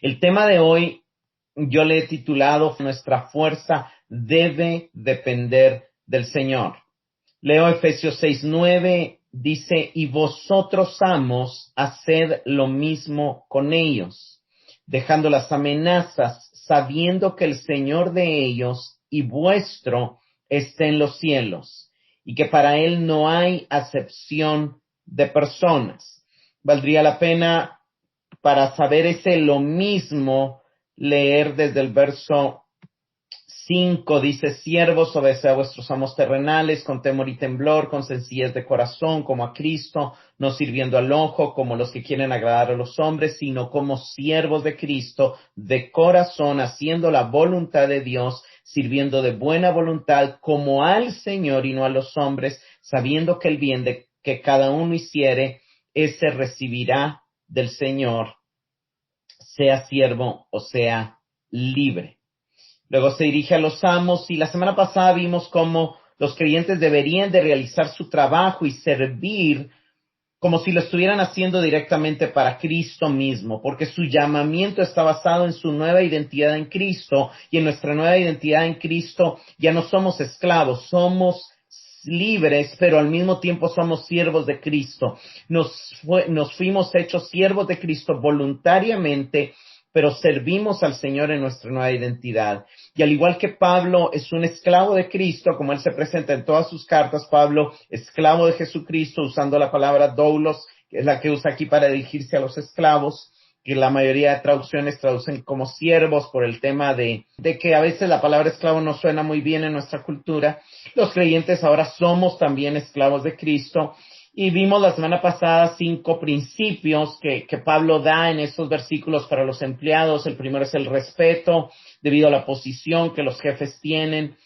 El tema de hoy yo le he titulado Nuestra fuerza debe depender del Señor. Leo Efesios 6:9, dice, y vosotros, amos, haced lo mismo con ellos, dejando las amenazas, sabiendo que el Señor de ellos y vuestro está en los cielos, y que para Él no hay acepción de personas. Valdría la pena, para saber ese lo mismo, leer desde el verso 5, dice, siervos, obedeced a vuestros amos terrenales, con temor y temblor, con sencillez de corazón, como a Cristo, no sirviendo al ojo, como los que quieren agradar a los hombres, sino como siervos de Cristo, de corazón, haciendo la voluntad de Dios, sirviendo de buena voluntad, como al Señor y no a los hombres, sabiendo que el bien de que cada uno hiciere, ese recibirá del Señor, sea siervo o sea libre. Luego se dirige a los amos y la semana pasada vimos cómo los creyentes deberían de realizar su trabajo y servir como si lo estuvieran haciendo directamente para Cristo mismo, porque su llamamiento está basado en su nueva identidad en Cristo, y en nuestra nueva identidad en Cristo ya no somos esclavos, somos libres, pero al mismo tiempo somos siervos de Cristo. Nos fuimos hechos siervos de Cristo voluntariamente, pero servimos al Señor en nuestra nueva identidad. Y al igual que Pablo es un esclavo de Cristo, como él se presenta en todas sus cartas, Pablo, esclavo de Jesucristo, usando la palabra doulos, que es la que usa aquí para dirigirse a los esclavos, que la mayoría de traducciones traducen como siervos por el tema de que a veces la palabra esclavo no suena muy bien en nuestra cultura. Los creyentes ahora somos también esclavos de Cristo. Y vimos la semana pasada 5 principios que Pablo da en estos versículos para los empleados. El primero es el respeto, debido a la posición que los jefes tienen.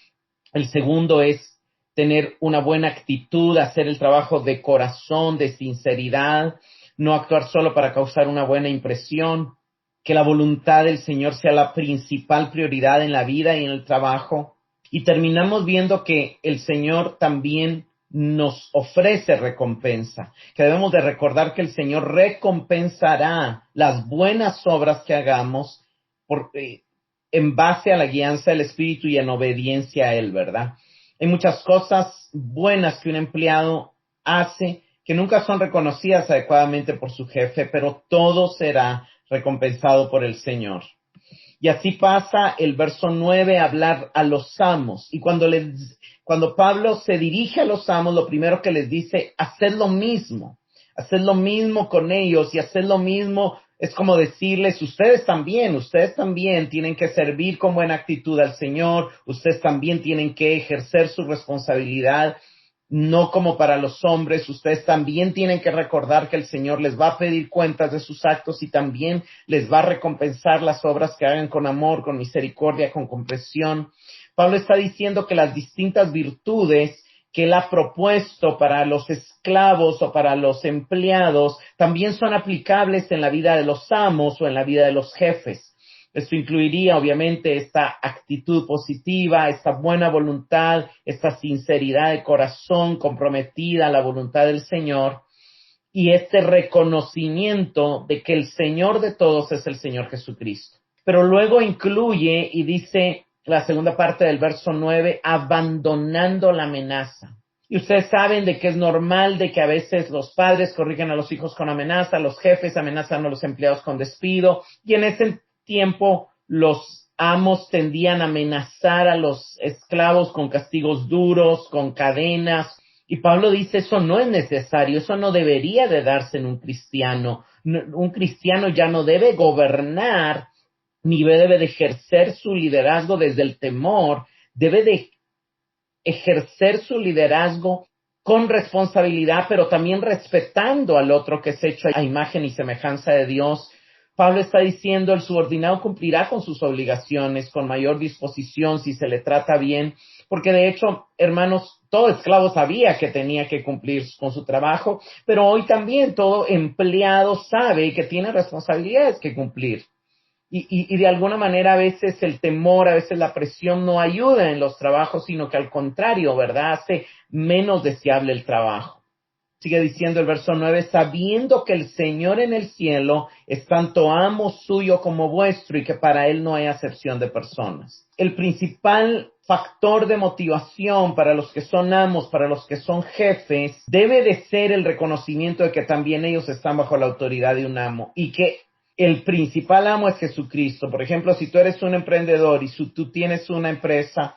El segundo es tener una buena actitud, hacer el trabajo de corazón, de sinceridad, no actuar solo para causar una buena impresión, que la voluntad del Señor sea la principal prioridad en la vida y en el trabajo. Y terminamos viendo que el Señor también nos ofrece recompensa, que debemos de recordar que el Señor recompensará las buenas obras que hagamos en base a la guianza del Espíritu y en obediencia a Él, ¿verdad? Hay muchas cosas buenas que un empleado hace que nunca son reconocidas adecuadamente por su jefe, pero todo será recompensado por el Señor. Y así pasa el verso 9 a hablar a los amos. Y cuando Pablo se dirige a los amos, lo primero que les dice, haced lo mismo con ellos, y haced lo mismo es como decirles, ustedes también tienen que servir con buena actitud al Señor, ustedes también tienen que ejercer su responsabilidad, no como para los hombres. Ustedes también tienen que recordar que el Señor les va a pedir cuentas de sus actos y también les va a recompensar las obras que hagan con amor, con misericordia, con comprensión. Pablo está diciendo que las distintas virtudes que él ha propuesto para los esclavos o para los empleados también son aplicables en la vida de los amos o en la vida de los jefes. Esto incluiría, obviamente, esta actitud positiva, esta buena voluntad, esta sinceridad de corazón comprometida a la voluntad del Señor, y este reconocimiento de que el Señor de todos es el Señor Jesucristo. Pero luego incluye y dice la segunda parte del verso 9, abandonando la amenaza. Y ustedes saben de que es normal de que a veces los padres corrigen a los hijos con amenaza, los jefes amenazan a los empleados con despido, y en ese tiempo los amos tendían a amenazar a los esclavos con castigos duros, con cadenas, y Pablo dice eso no es necesario, eso no debería de darse en un cristiano. Un cristiano ya no debe gobernar, ni debe de ejercer su liderazgo desde el temor, debe de ejercer su liderazgo con responsabilidad, pero también respetando al otro que es hecho a imagen y semejanza de Dios. Pablo está diciendo, el subordinado cumplirá con sus obligaciones con mayor disposición si se le trata bien, porque de hecho, hermanos, todo esclavo sabía que tenía que cumplir con su trabajo, pero hoy también todo empleado sabe que tiene responsabilidades que cumplir. Y de alguna manera a veces el temor, a veces la presión no ayuda en los trabajos, sino que al contrario, ¿verdad? Hace menos deseable el trabajo. Sigue diciendo el verso 9, sabiendo que el Señor en el cielo es tanto amo suyo como vuestro y que para él no hay acepción de personas. El principal factor de motivación para los que son amos, para los que son jefes, debe de ser el reconocimiento de que también ellos están bajo la autoridad de un amo y que el principal amo es Jesucristo. Por ejemplo, si tú eres un emprendedor y tú tienes una empresa,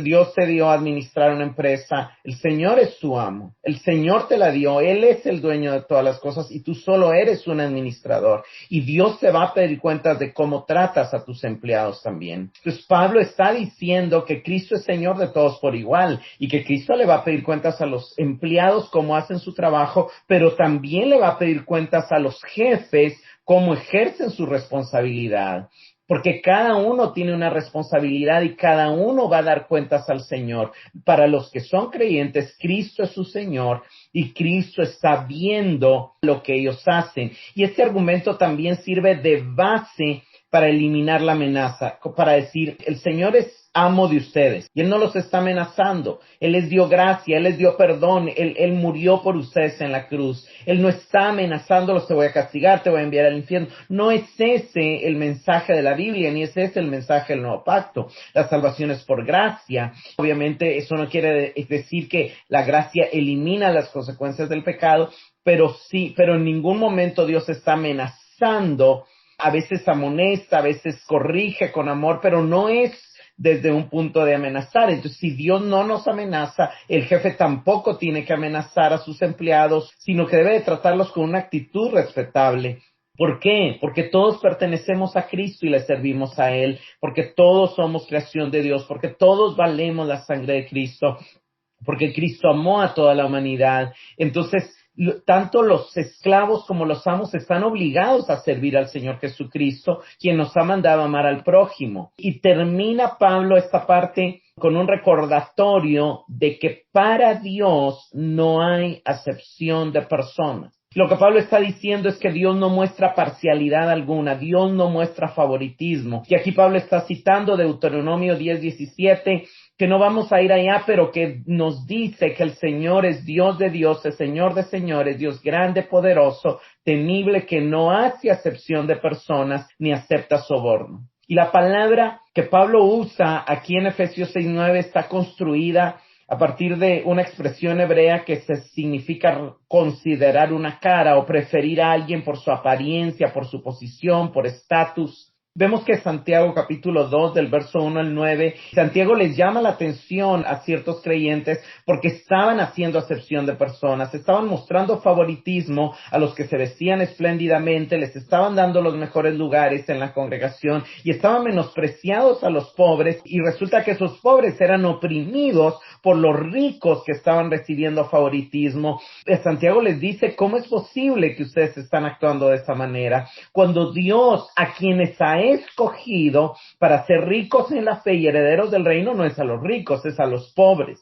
Dios te dio a administrar una empresa, el Señor es tu amo, el Señor te la dio, Él es el dueño de todas las cosas y tú solo eres un administrador y Dios te va a pedir cuentas de cómo tratas a tus empleados también. Entonces Pablo está diciendo que Cristo es Señor de todos por igual y que Cristo le va a pedir cuentas a los empleados cómo hacen su trabajo, pero también le va a pedir cuentas a los jefes cómo ejercen su responsabilidad. Porque cada uno tiene una responsabilidad y cada uno va a dar cuentas al Señor. Para los que son creyentes, Cristo es su Señor y Cristo está viendo lo que ellos hacen. Y este argumento también sirve de base para eliminar la amenaza, para decir, el Señor es amo de ustedes y Él no los está amenazando. Él les dio gracia, Él les dio perdón, Él murió por ustedes en la cruz. Él no está amenazándolos, te voy a castigar, te voy a enviar al infierno. No es ese el mensaje de la Biblia, ni es ese el mensaje del nuevo pacto. La salvación es por gracia. Obviamente eso no quiere decir que la gracia elimina las consecuencias del pecado, pero en ningún momento Dios está amenazando. A veces amonesta, a veces corrige con amor, pero no es desde un punto de amenazar. Entonces, si Dios no nos amenaza, el jefe tampoco tiene que amenazar a sus empleados, sino que debe de tratarlos con una actitud respetable. ¿Por qué? Porque todos pertenecemos a Cristo y le servimos a Él, porque todos somos creación de Dios, porque todos valemos la sangre de Cristo, porque Cristo amó a toda la humanidad. Entonces, tanto los esclavos como los amos están obligados a servir al Señor Jesucristo, quien nos ha mandado a amar al prójimo. Y termina Pablo esta parte con un recordatorio de que para Dios no hay acepción de personas. Lo que Pablo está diciendo es que Dios no muestra parcialidad alguna, Dios no muestra favoritismo. Y aquí Pablo está citando Deuteronomio 10:17, que no vamos a ir allá, pero que nos dice que el Señor es Dios de dioses, Señor de señores, Dios grande, poderoso, temible, que no hace acepción de personas ni acepta soborno. Y la palabra que Pablo usa aquí en Efesios 6:9 está construida a partir de una expresión hebrea que significa considerar una cara o preferir a alguien por su apariencia, por su posición, por estatus. Vemos que Santiago capítulo 2 del verso 1 al 9, Santiago les llama la atención a ciertos creyentes porque estaban haciendo acepción de personas, estaban mostrando favoritismo a los que se vestían espléndidamente, les estaban dando los mejores lugares en la congregación y estaban menospreciados a los pobres, y resulta que esos pobres eran oprimidos por los ricos que estaban recibiendo favoritismo. Santiago les dice, ¿cómo es posible que ustedes están actuando de esa manera? Cuando Dios, a quienes ha escogido para ser ricos en la fe y herederos del reino, no es a los ricos, es a los pobres.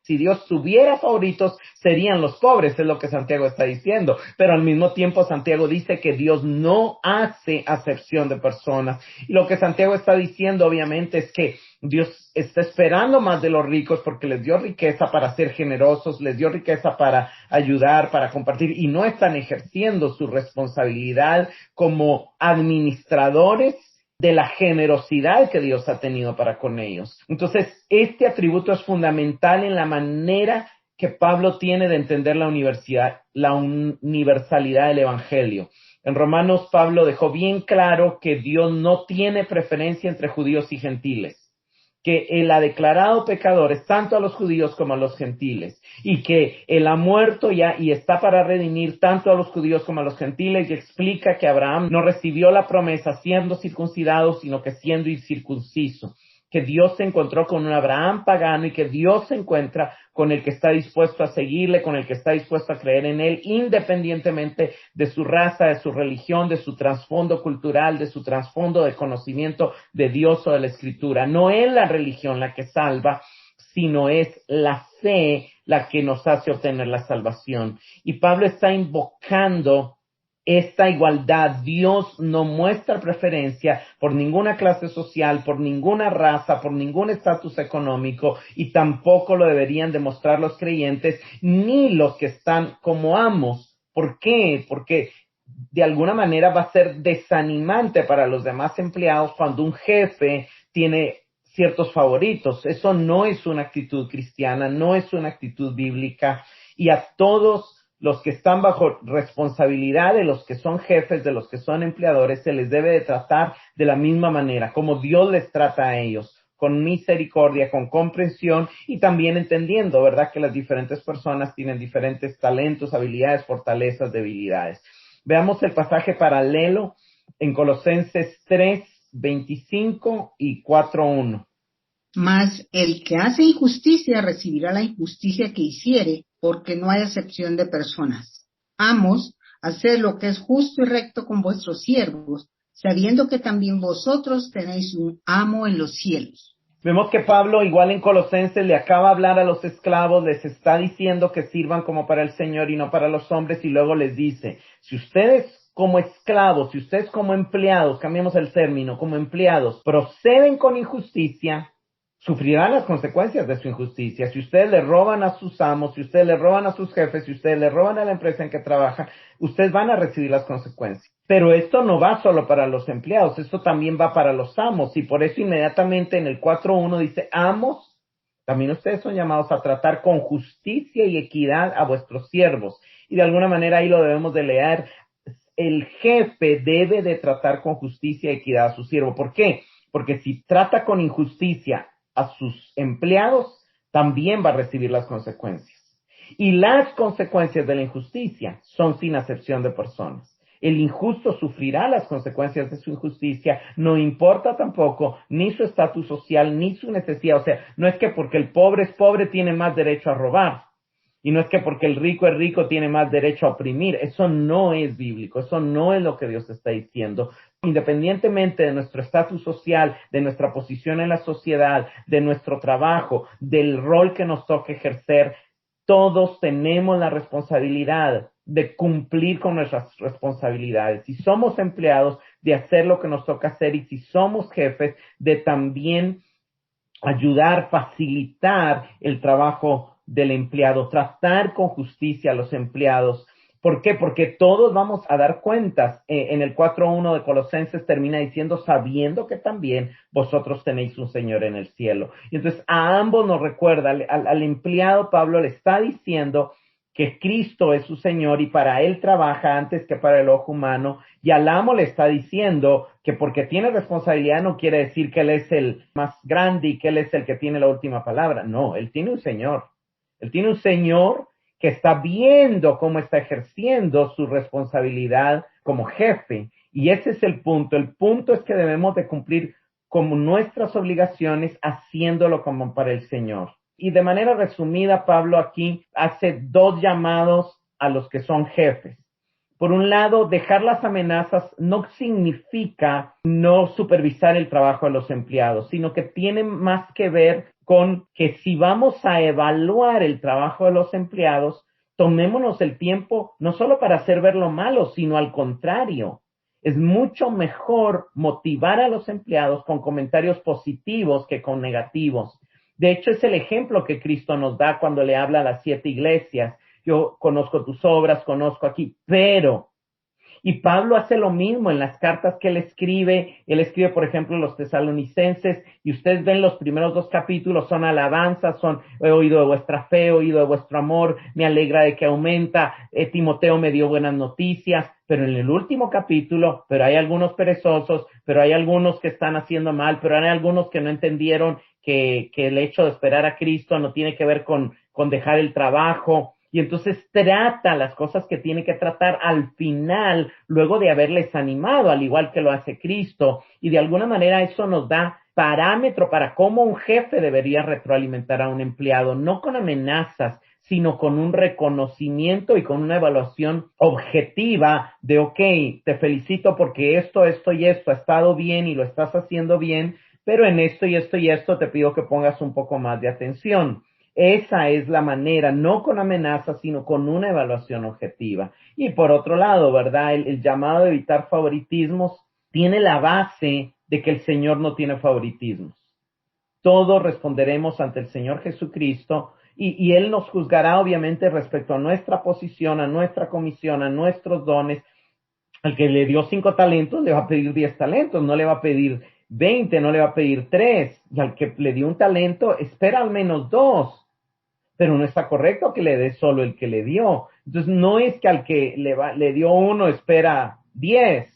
Si Dios tuviera favoritos, serían los pobres, es lo que Santiago está diciendo. Pero al mismo tiempo Santiago dice que Dios no hace acepción de personas. Y lo que Santiago está diciendo obviamente es que Dios está esperando más de los ricos porque les dio riqueza para ser generosos, les dio riqueza para ayudar, para compartir, y no están ejerciendo su responsabilidad como administradores de la generosidad que Dios ha tenido para con ellos. Entonces, este atributo es fundamental en la manera que Pablo tiene de entender la universalidad del Evangelio. En Romanos, Pablo dejó bien claro que Dios no tiene preferencia entre judíos y gentiles, que Él ha declarado pecadores tanto a los judíos como a los gentiles, y que Él ha muerto ya y está para redimir tanto a los judíos como a los gentiles, y explica que Abraham no recibió la promesa siendo circuncidado, sino que siendo incircunciso, que Dios se encontró con un Abraham pagano y que Dios se encuentra con el que está dispuesto a seguirle, con el que está dispuesto a creer en él, independientemente de su raza, de su religión, de su trasfondo cultural, de su trasfondo de conocimiento de Dios o de la Escritura. No es la religión la que salva, sino es la fe la que nos hace obtener la salvación. Y Pablo está invocando esta igualdad. Dios no muestra preferencia por ninguna clase social, por ninguna raza, por ningún estatus económico, y tampoco lo deberían demostrar los creyentes ni los que están como amos. ¿Por qué? Porque de alguna manera va a ser desanimante para los demás empleados cuando un jefe tiene ciertos favoritos. Eso no es una actitud cristiana, no es una actitud bíblica, y a todos los que están bajo responsabilidad de los que son jefes, de los que son empleadores, se les debe de tratar de la misma manera, como Dios les trata a ellos, con misericordia, con comprensión y también entendiendo, ¿verdad?, que las diferentes personas tienen diferentes talentos, habilidades, fortalezas, debilidades. Veamos el pasaje paralelo en Colosenses 3:25 y 4:1. Mas el que hace injusticia recibirá la injusticia que hiciere, porque no hay acepción de personas. Amos, haced lo que es justo y recto con vuestros siervos, sabiendo que también vosotros tenéis un amo en los cielos. Vemos que Pablo, igual en Colosenses, le acaba de hablar a los esclavos, les está diciendo que sirvan como para el Señor y no para los hombres, y luego les dice, si ustedes como esclavos, si ustedes como empleados, cambiemos el término, como empleados, proceden con injusticia, sufrirán las consecuencias de su injusticia. Si ustedes le roban a sus amos, si ustedes le roban a sus jefes, si ustedes le roban a la empresa en que trabajan, ustedes van a recibir las consecuencias. Pero esto no va solo para los empleados, esto también va para los amos, y por eso inmediatamente en el 4:1 dice, amos, también ustedes son llamados a tratar con justicia y equidad a vuestros siervos. Y de alguna manera ahí lo debemos de leer, el jefe debe de tratar con justicia y equidad a su siervo. ¿Por qué? Porque si trata con injusticia a sus empleados, también va a recibir las consecuencias. Y las consecuencias de la injusticia son sin acepción de personas. El injusto sufrirá las consecuencias de su injusticia, no importa tampoco ni su estatus social, ni su necesidad. O sea, no es que porque el pobre es pobre tiene más derecho a robar. Y no es que porque el rico es rico tiene más derecho a oprimir. Eso no es bíblico, eso no es lo que Dios está diciendo. Independientemente de nuestro estatus social, de nuestra posición en la sociedad, de nuestro trabajo, del rol que nos toque ejercer, todos tenemos la responsabilidad de cumplir con nuestras responsabilidades. Si somos empleados, de hacer lo que nos toca hacer, y si somos jefes, de también ayudar, facilitar el trabajo del empleado, tratar con justicia a los empleados. ¿Por qué? Porque todos vamos a dar cuentas. En el 4:1 de Colosenses termina diciendo, sabiendo que también vosotros tenéis un Señor en el cielo. Y entonces a ambos nos recuerda, al empleado Pablo le está diciendo que Cristo es su Señor y para Él trabaja antes que para el ojo humano, y al amo le está diciendo que porque tiene responsabilidad no quiere decir que Él es el más grande y que Él es el que tiene la última palabra. No, Él tiene un Señor. Él tiene un Señor que está viendo cómo está ejerciendo su responsabilidad como jefe, y ese es el punto. El punto es que debemos de cumplir como nuestras obligaciones haciéndolo como para el Señor. Y de manera resumida, Pablo aquí hace dos llamados a los que son jefes. Por un lado, dejar las amenazas no significa no supervisar el trabajo de los empleados, sino que tiene más que ver con que si vamos a evaluar el trabajo de los empleados, tomémonos el tiempo no solo para hacer ver lo malo, sino al contrario. Es mucho mejor motivar a los empleados con comentarios positivos que con negativos. De hecho, es el ejemplo que Cristo nos da cuando le habla a las 7 iglesias. Yo conozco tus obras, conozco aquí, pero... Y Pablo hace lo mismo en las cartas que él escribe. Él escribe, por ejemplo, los tesalonicenses, y ustedes ven los primeros 2 capítulos, son alabanzas, son, he oído de vuestra fe, he oído de vuestro amor, me alegra de que aumenta, Timoteo me dio buenas noticias, pero en el último capítulo, pero hay algunos perezosos, pero hay algunos que están haciendo mal, pero hay algunos que no entendieron que el hecho de esperar a Cristo no tiene que ver con dejar el trabajo. Y entonces trata las cosas que tiene que tratar al final, luego de haberles animado, al igual que lo hace Cristo. Y de alguna manera eso nos da parámetro para cómo un jefe debería retroalimentar a un empleado, no con amenazas, sino con un reconocimiento y con una evaluación objetiva de, ok, te felicito porque esto y esto ha estado bien y lo estás haciendo bien, pero en esto y esto y esto te pido que pongas un poco más de atención. Esa es la manera, no con amenazas, sino con una evaluación objetiva. Y por otro lado, ¿verdad? El llamado a evitar favoritismos tiene la base de que el Señor no tiene favoritismos. Todos responderemos ante el Señor Jesucristo y Él nos juzgará obviamente respecto a nuestra posición, a nuestra comisión, a nuestros dones. Al que le dio 5 talentos le va a pedir 10 talentos, no le va a pedir 20, no le va a pedir 3. Y al que le dio un talento espera al menos 2. Pero no está correcto que le dé solo el que le dio. Entonces no es que al que le dio 1 espera 10.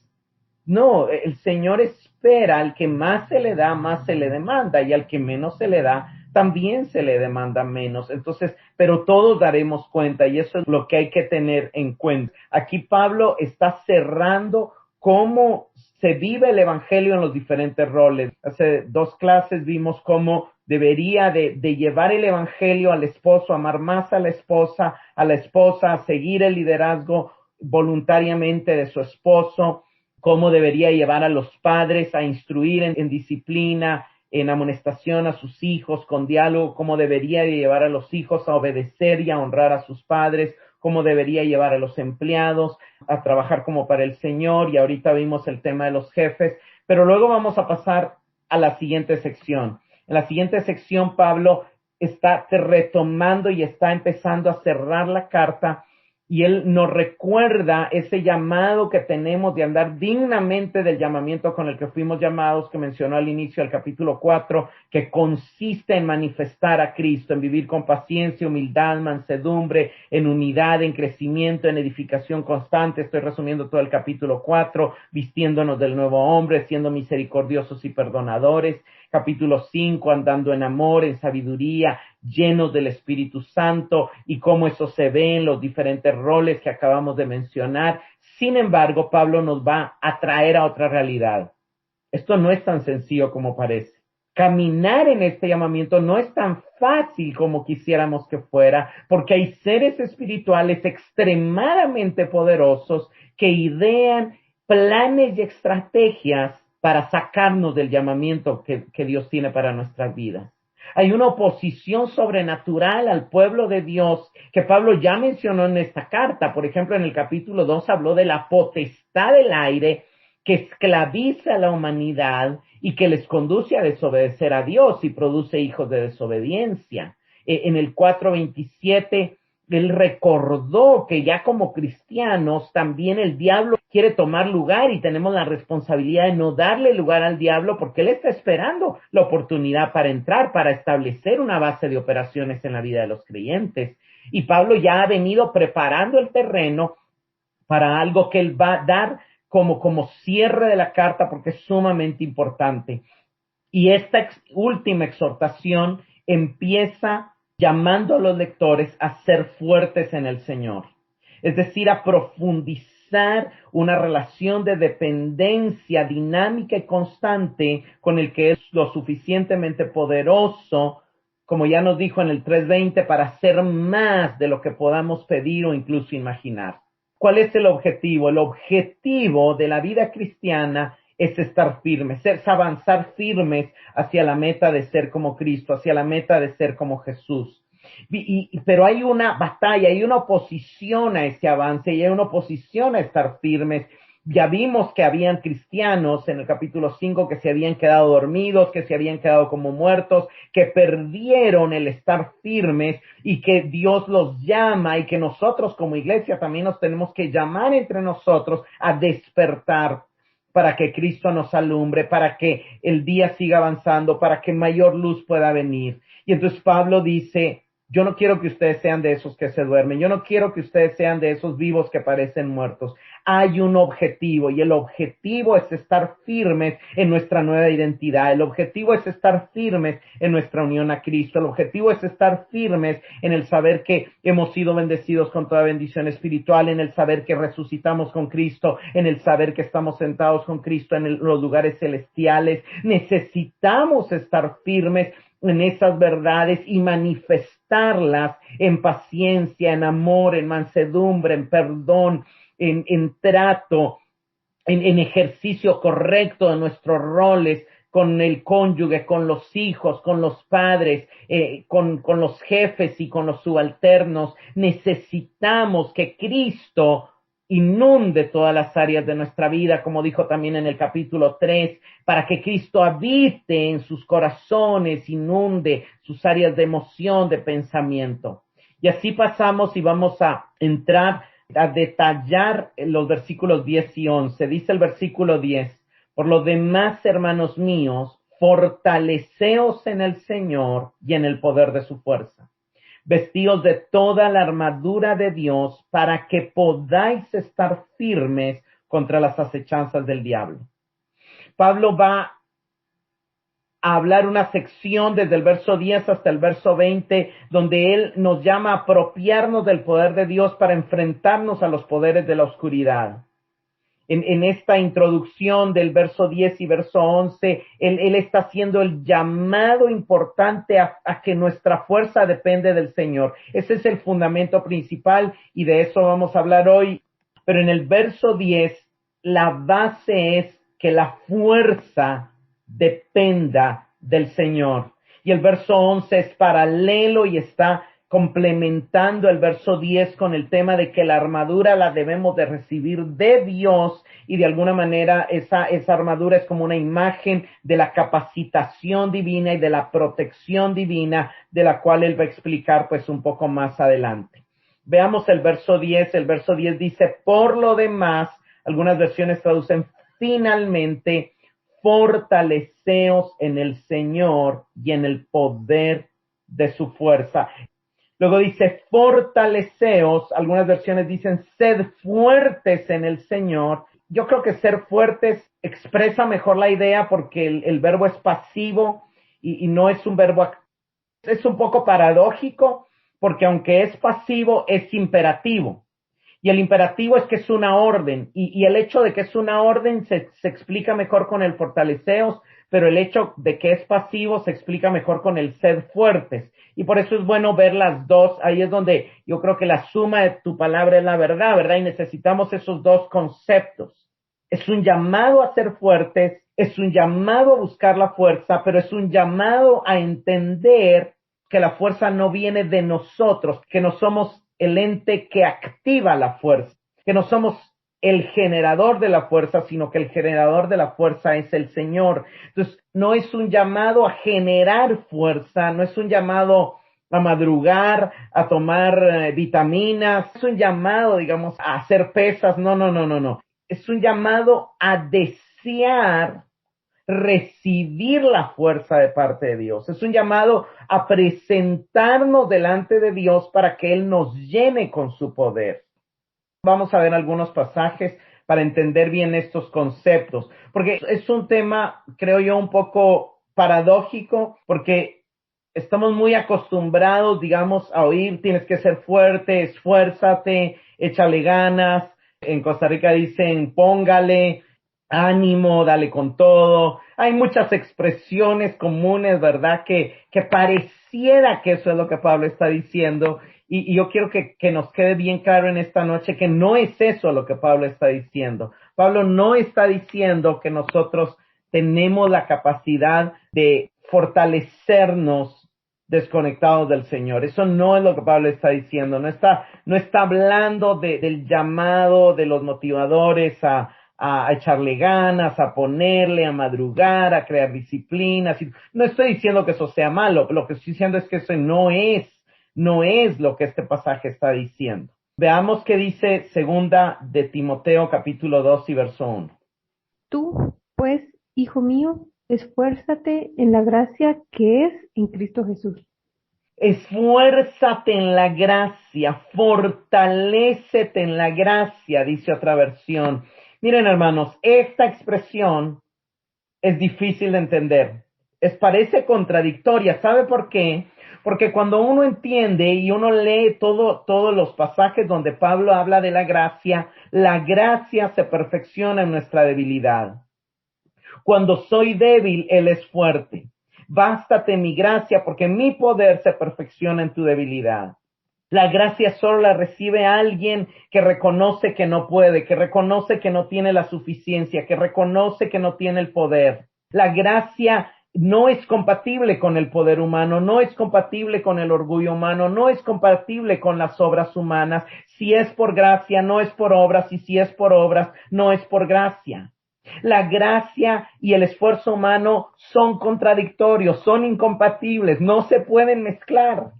No, el Señor espera al que más se le da, más se le demanda, y al que menos se le da, también se le demanda menos. Entonces, pero todos daremos cuenta, y eso es lo que hay que tener en cuenta. Aquí Pablo está cerrando cómo se vive el evangelio en los diferentes roles. Hace 2 clases vimos cómo debería de llevar el evangelio al esposo, amar más a la esposa, a seguir el liderazgo voluntariamente de su esposo, cómo debería llevar a los padres a instruir en disciplina, en amonestación a sus hijos, con diálogo, cómo debería llevar a los hijos a obedecer y a honrar a sus padres, cómo debería llevar a los empleados a trabajar como para el Señor, y ahorita vimos el tema de los jefes, pero luego vamos a pasar a la siguiente sección. En la siguiente sección, Pablo está retomando y está empezando a cerrar la carta, y él nos recuerda ese llamado que tenemos de andar dignamente del llamamiento con el que fuimos llamados, que mencionó al inicio del capítulo 4, que consiste en manifestar a Cristo, en vivir con paciencia, humildad, mansedumbre, en unidad, en crecimiento, en edificación constante. Estoy resumiendo todo el capítulo 4, vistiéndonos del nuevo hombre, siendo misericordiosos y perdonadores. Capítulo 5, andando en amor, en sabiduría, llenos del Espíritu Santo, y cómo eso se ve en los diferentes roles que acabamos de mencionar. Sin embargo, Pablo nos va a traer a otra realidad. Esto no es tan sencillo como parece. Caminar en este llamamiento no es tan fácil como quisiéramos que fuera, porque hay seres espirituales extremadamente poderosos que idean planes y estrategias para sacarnos del llamamiento que Dios tiene para nuestras vidas. Hay una oposición sobrenatural al pueblo de Dios que Pablo ya mencionó en esta carta. Por ejemplo, en el capítulo 2 habló de la potestad del aire que esclaviza a la humanidad y que les conduce a desobedecer a Dios y produce hijos de desobediencia. En el 4:27 él recordó que ya como cristianos también el diablo quiere tomar lugar y tenemos la responsabilidad de no darle lugar al diablo, porque él está esperando la oportunidad para entrar, para establecer una base de operaciones en la vida de los creyentes. Y Pablo ya ha venido preparando el terreno para algo que él va a dar como cierre de la carta, porque es sumamente importante. Y esta última exhortación empieza llamando a los lectores a ser fuertes en el Señor, es decir, a profundizar una relación de dependencia dinámica y constante con el que es lo suficientemente poderoso, como ya nos dijo en el 3:20, para hacer más de lo que podamos pedir o incluso imaginar. ¿Cuál es el objetivo? El objetivo de la vida cristiana es estar firmes, es avanzar firmes hacia la meta de ser como Cristo, hacia la meta de ser como Jesús. Pero hay una batalla, hay una oposición a ese avance, y hay una oposición a estar firmes. Ya vimos que habían cristianos en el capítulo 5 que se habían quedado dormidos, que se habían quedado como muertos, que perdieron el estar firmes, y que Dios los llama, y que nosotros como iglesia también nos tenemos que llamar entre nosotros a despertar para que Cristo nos alumbre, para que el día siga avanzando, para que mayor luz pueda venir. Y entonces Pablo dice: yo no quiero que ustedes sean de esos que se duermen, yo no quiero que ustedes sean de esos vivos que parecen muertos. Hay un objetivo, y el objetivo es estar firmes en nuestra nueva identidad. El objetivo es estar firmes en nuestra unión a Cristo. El objetivo es estar firmes en el saber que hemos sido bendecidos con toda bendición espiritual, en el saber que resucitamos con Cristo, en el saber que estamos sentados con Cristo en los lugares celestiales. Necesitamos estar firmes en esas verdades y manifestarlas en paciencia, en amor, en mansedumbre, en perdón, en trato, en ejercicio correcto de nuestros roles con el cónyuge, con los hijos, con los padres, con los jefes y con los subalternos. Necesitamos que Cristo inunde todas las áreas de nuestra vida, como dijo también en el capítulo 3, para que Cristo habite en sus corazones, inunde sus áreas de emoción, de pensamiento. Y así pasamos y vamos a entrar a detallar los versículos 10 y 11. Dice el versículo 10, por lo demás, hermanos míos, fortaleceos en el Señor y en el poder de su fuerza. Vestíos de toda la armadura de Dios para que podáis estar firmes contra las acechanzas del diablo. Pablo va a hablar una sección desde el verso 10 hasta el verso 20, donde él nos llama a apropiarnos del poder de Dios para enfrentarnos a los poderes de la oscuridad. En esta introducción del verso 10 y verso 11, él está haciendo el llamado importante a que nuestra fuerza depende del Señor. Ese es el fundamento principal y de eso vamos a hablar hoy. Pero en el verso 10, la base es que la fuerza dependa del Señor. Y el verso 11 es paralelo y está complementando el verso 10 con el tema de que la armadura la debemos de recibir de Dios y de alguna manera esa armadura es como una imagen de la capacitación divina y de la protección divina de la cual él va a explicar pues un poco más adelante. Veamos el verso 10. El verso 10 dice, por lo demás, algunas versiones traducen finalmente, fortaleceos en el Señor y en el poder de su fuerza. Luego dice, fortaleceos, algunas versiones dicen, sed fuertes en el Señor. Yo creo que ser fuertes expresa mejor la idea porque el verbo es pasivo y no es un verbo, es un poco paradójico porque aunque es pasivo, es imperativo. Y el imperativo es que es una orden y el hecho de que es una orden se explica mejor con el fortaleceos, pero el hecho de que es pasivo se explica mejor con el sed fuertes. Y por eso es bueno ver las dos. Ahí es donde yo creo que la suma de tu palabra es la verdad, ¿verdad? Y necesitamos esos dos conceptos. Es un llamado a ser fuertes, es un llamado a buscar la fuerza, pero es un llamado a entender que la fuerza no viene de nosotros, que no somos el ente que activa la fuerza, que no somos el generador de la fuerza, sino que el generador de la fuerza es el Señor. Entonces, no es un llamado a generar fuerza, no es un llamado a madrugar, a tomar vitaminas, es un llamado, digamos, a hacer pesas, no. Es un llamado a desear recibir la fuerza de parte de Dios. Es un llamado a presentarnos delante de Dios para que Él nos llene con su poder. Vamos a ver algunos pasajes para entender bien estos conceptos, porque es un tema, creo yo, un poco paradójico, porque estamos muy acostumbrados, digamos, a oír, tienes que ser fuerte, esfuérzate, échale ganas. En Costa Rica dicen, póngale, ánimo, dale con todo. Hay muchas expresiones comunes, ¿verdad? Que pareciera que eso es lo que Pablo está diciendo. Y yo quiero que nos quede bien claro en esta noche que no es eso lo que Pablo está diciendo. Pablo no está diciendo que nosotros tenemos la capacidad de fortalecernos desconectados del Señor. Eso no es lo que Pablo está diciendo. No está hablando del llamado de los motivadores a echarle ganas, a ponerle, a madrugar, a crear disciplinas. No estoy diciendo que eso sea malo. Lo que estoy diciendo es que eso no es lo que este pasaje está diciendo. Veamos qué dice segunda de Timoteo capítulo 2 y verso 1. Tú, pues, hijo mío, esfuérzate en la gracia que es en Cristo Jesús. Esfuérzate en la gracia, fortalécete en la gracia, dice otra versión. Miren, hermanos, esta expresión es difícil de entender. Parece contradictoria. ¿Sabe por qué? Porque cuando uno entiende y uno lee todos los pasajes donde Pablo habla de la gracia se perfecciona en nuestra debilidad. Cuando soy débil, Él es fuerte. Bástate mi gracia, porque mi poder se perfecciona en tu debilidad. La gracia solo la recibe alguien que reconoce que no puede, que reconoce que no tiene la suficiencia, que reconoce que no tiene el poder. La gracia no es compatible con el poder humano, no es compatible con el orgullo humano, no es compatible con las obras humanas. Si es por gracia, no es por obras, y si es por obras, no es por gracia. La gracia y el esfuerzo humano son contradictorios, son incompatibles, no se pueden mezclar.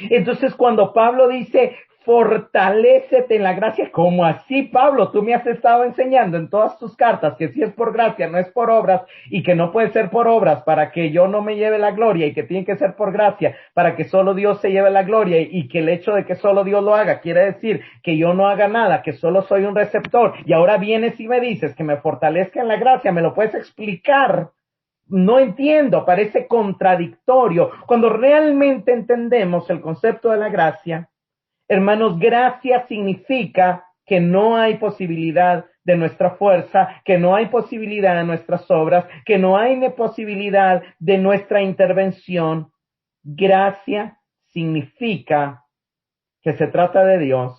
Entonces, cuando Pablo dice, fortalécete en la gracia, ¿cómo así, Pablo? Tú me has estado enseñando en todas tus cartas que si es por gracia, no es por obras, y que no puede ser por obras para que yo no me lleve la gloria, y que tiene que ser por gracia para que solo Dios se lleve la gloria, y que el hecho de que solo Dios lo haga quiere decir que yo no haga nada, que solo soy un receptor, y ahora vienes y me dices que me fortalezca en la gracia. ¿Me lo puedes explicar? No entiendo, parece contradictorio. Cuando realmente entendemos el concepto de la gracia, hermanos, gracia significa que no hay posibilidad de nuestra fuerza, que no hay posibilidad de nuestras obras, que no hay posibilidad de nuestra intervención. Gracia significa que se trata de Dios,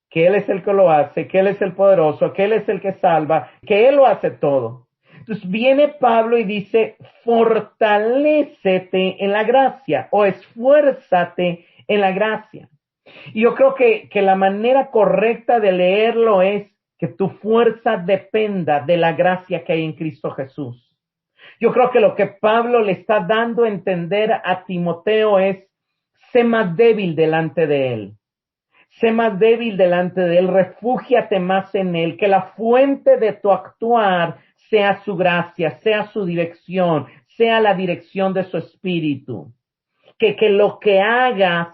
que Él es el que lo hace, que Él es el poderoso, que Él es el que salva, que Él lo hace todo. Entonces viene Pablo y dice, fortalécete en la gracia o esfuérzate en la gracia. Y yo creo que la manera correcta de leerlo es que tu fuerza dependa de la gracia que hay en Cristo Jesús. Yo creo que lo que Pablo le está dando a entender a Timoteo es, sé más débil delante de Él. Sé más débil delante de Él, refúgiate más en Él, que la fuente de tu actuar sea su gracia, sea su dirección, sea la dirección de su espíritu. Que lo que hagas,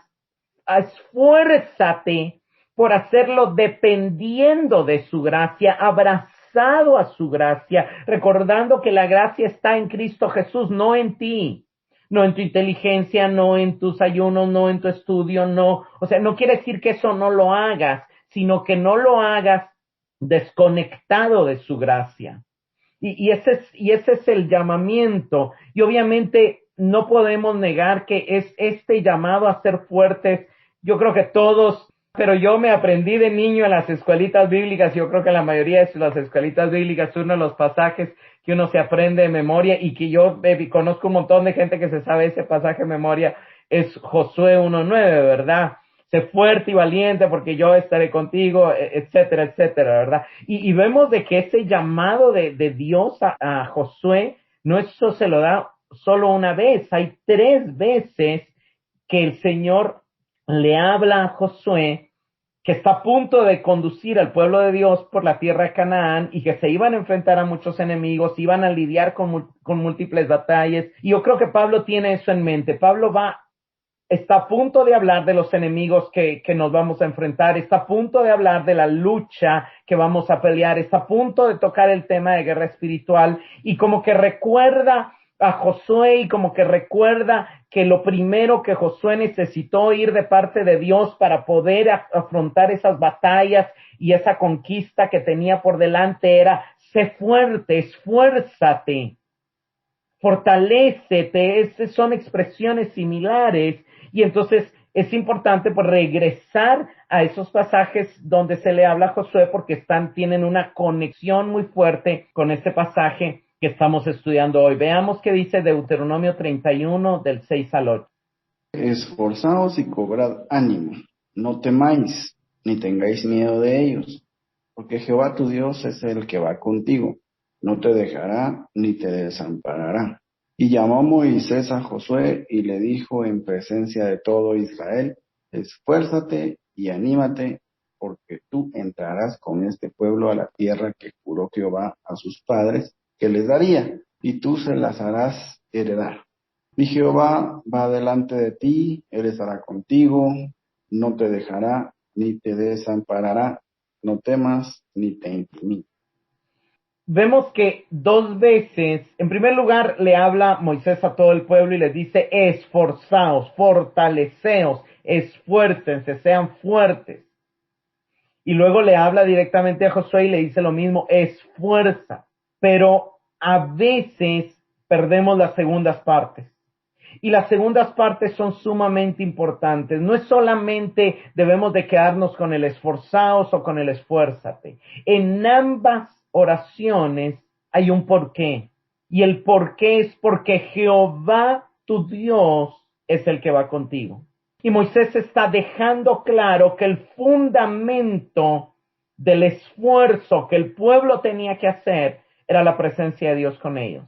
esfuérzate por hacerlo dependiendo de su gracia, abrazado a su gracia, recordando que la gracia está en Cristo Jesús, no en ti. No en tu inteligencia, no en tus ayunos, no en tu estudio, no. O sea, no quiere decir que eso no lo hagas, sino que no lo hagas desconectado de su gracia. Y ese es el llamamiento. Y obviamente no podemos negar que es este llamado a ser fuertes. Yo creo que todos, pero yo me aprendí de niño en las escuelitas bíblicas. Yo creo que la mayoría de las escuelitas bíblicas, uno de los pasajes que uno se aprende de memoria y que yo conozco un montón de gente que se sabe ese pasaje de memoria, es Josué 1:9, ¿verdad? Sé fuerte y valiente porque yo estaré contigo, etcétera, etcétera, ¿verdad? Y vemos de que ese llamado de Dios a Josué, no eso se lo da solo una vez, hay 3 veces que el Señor le habla a Josué que está a punto de conducir al pueblo de Dios por la tierra de Canaán y que se iban a enfrentar a muchos enemigos, iban a lidiar con múltiples batallas. Y yo creo que Pablo tiene eso en mente. Pablo está a punto de hablar de los enemigos que nos vamos a enfrentar, está a punto de hablar de la lucha que vamos a pelear, está a punto de tocar el tema de guerra espiritual y como que recuerda a Josué y como que recuerda que lo primero que Josué necesitó oír de parte de Dios para poder afrontar esas batallas y esa conquista que tenía por delante era, sé fuerte, esfuérzate, fortalécete, son expresiones similares y entonces es importante pues regresar a esos pasajes donde se le habla a Josué porque tienen una conexión muy fuerte con este pasaje que estamos estudiando hoy. Veamos qué dice Deuteronomio 31 del 6 al 8. Esforzaos y cobrad ánimo, no temáis, ni tengáis miedo de ellos, porque Jehová tu Dios es el que va contigo, no te dejará ni te desamparará. Y llamó Moisés a Josué y le dijo en presencia de todo Israel, esfuérzate y anímate, porque tú entrarás con este pueblo a la tierra que juró Jehová a sus padres, que les daría, y tú se las harás heredar. Y Jehová va delante de ti, Él estará contigo, no te dejará ni te desamparará, no temas ni te intimides. Vemos que 2 veces, en primer lugar, le habla Moisés a todo el pueblo y les dice, esforzaos, fortaleceos, esfuércense, sean fuertes. Y luego le habla directamente a Josué y le dice lo mismo, esfuerza. Pero a veces perdemos las segundas partes. Y las segundas partes son sumamente importantes. No es solamente debemos de quedarnos con el esforzaos o con el esfuérzate. En ambas oraciones hay un porqué. Y el por qué es porque Jehová tu Dios es el que va contigo. Y Moisés está dejando claro que el fundamento del esfuerzo que el pueblo tenía que hacer era la presencia de Dios con ellos.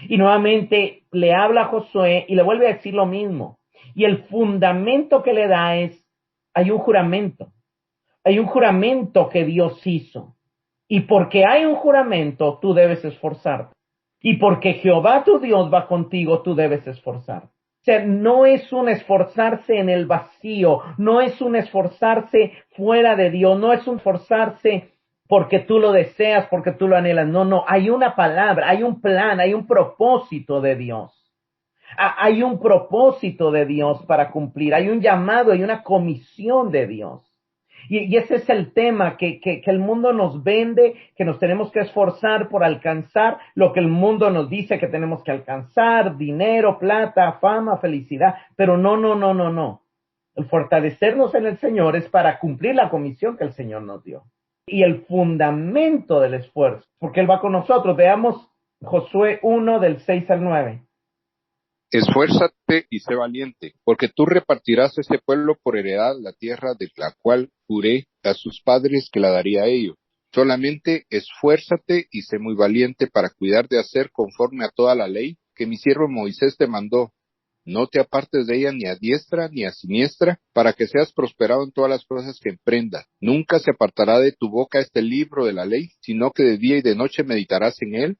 Y nuevamente le habla a Josué y le vuelve a decir lo mismo. Y el fundamento que le da es, hay un juramento que Dios hizo. Y porque hay un juramento, tú debes esforzarte. Y porque Jehová tu Dios va contigo, tú debes esforzarte. O sea, no es un esforzarse en el vacío, no es un esforzarse fuera de Dios, no es un esforzarse porque tú lo deseas, porque tú lo anhelas. No, hay una palabra, hay un plan, hay un propósito de Dios. Hay un propósito de Dios para cumplir, hay un llamado, hay una comisión de Dios. Y ese es el tema que el mundo nos vende, que nos tenemos que esforzar por alcanzar lo que el mundo nos dice que tenemos que alcanzar: dinero, plata, fama, felicidad. Pero no. El fortalecernos en el Señor es para cumplir la comisión que el Señor nos dio. Y el fundamento del esfuerzo, porque Él va con nosotros. Veamos Josué 1 del 6 al 9. Esfuérzate y sé valiente, porque tú repartirás a este pueblo por heredad la tierra de la cual juré a sus padres que la daría a ellos. Solamente esfuérzate y sé muy valiente para cuidar de hacer conforme a toda la ley que mi siervo Moisés te mandó. No te apartes de ella ni a diestra ni a siniestra, para que seas prosperado en todas las cosas que emprendas. Nunca se apartará de tu boca este libro de la ley, sino que de día y de noche meditarás en él,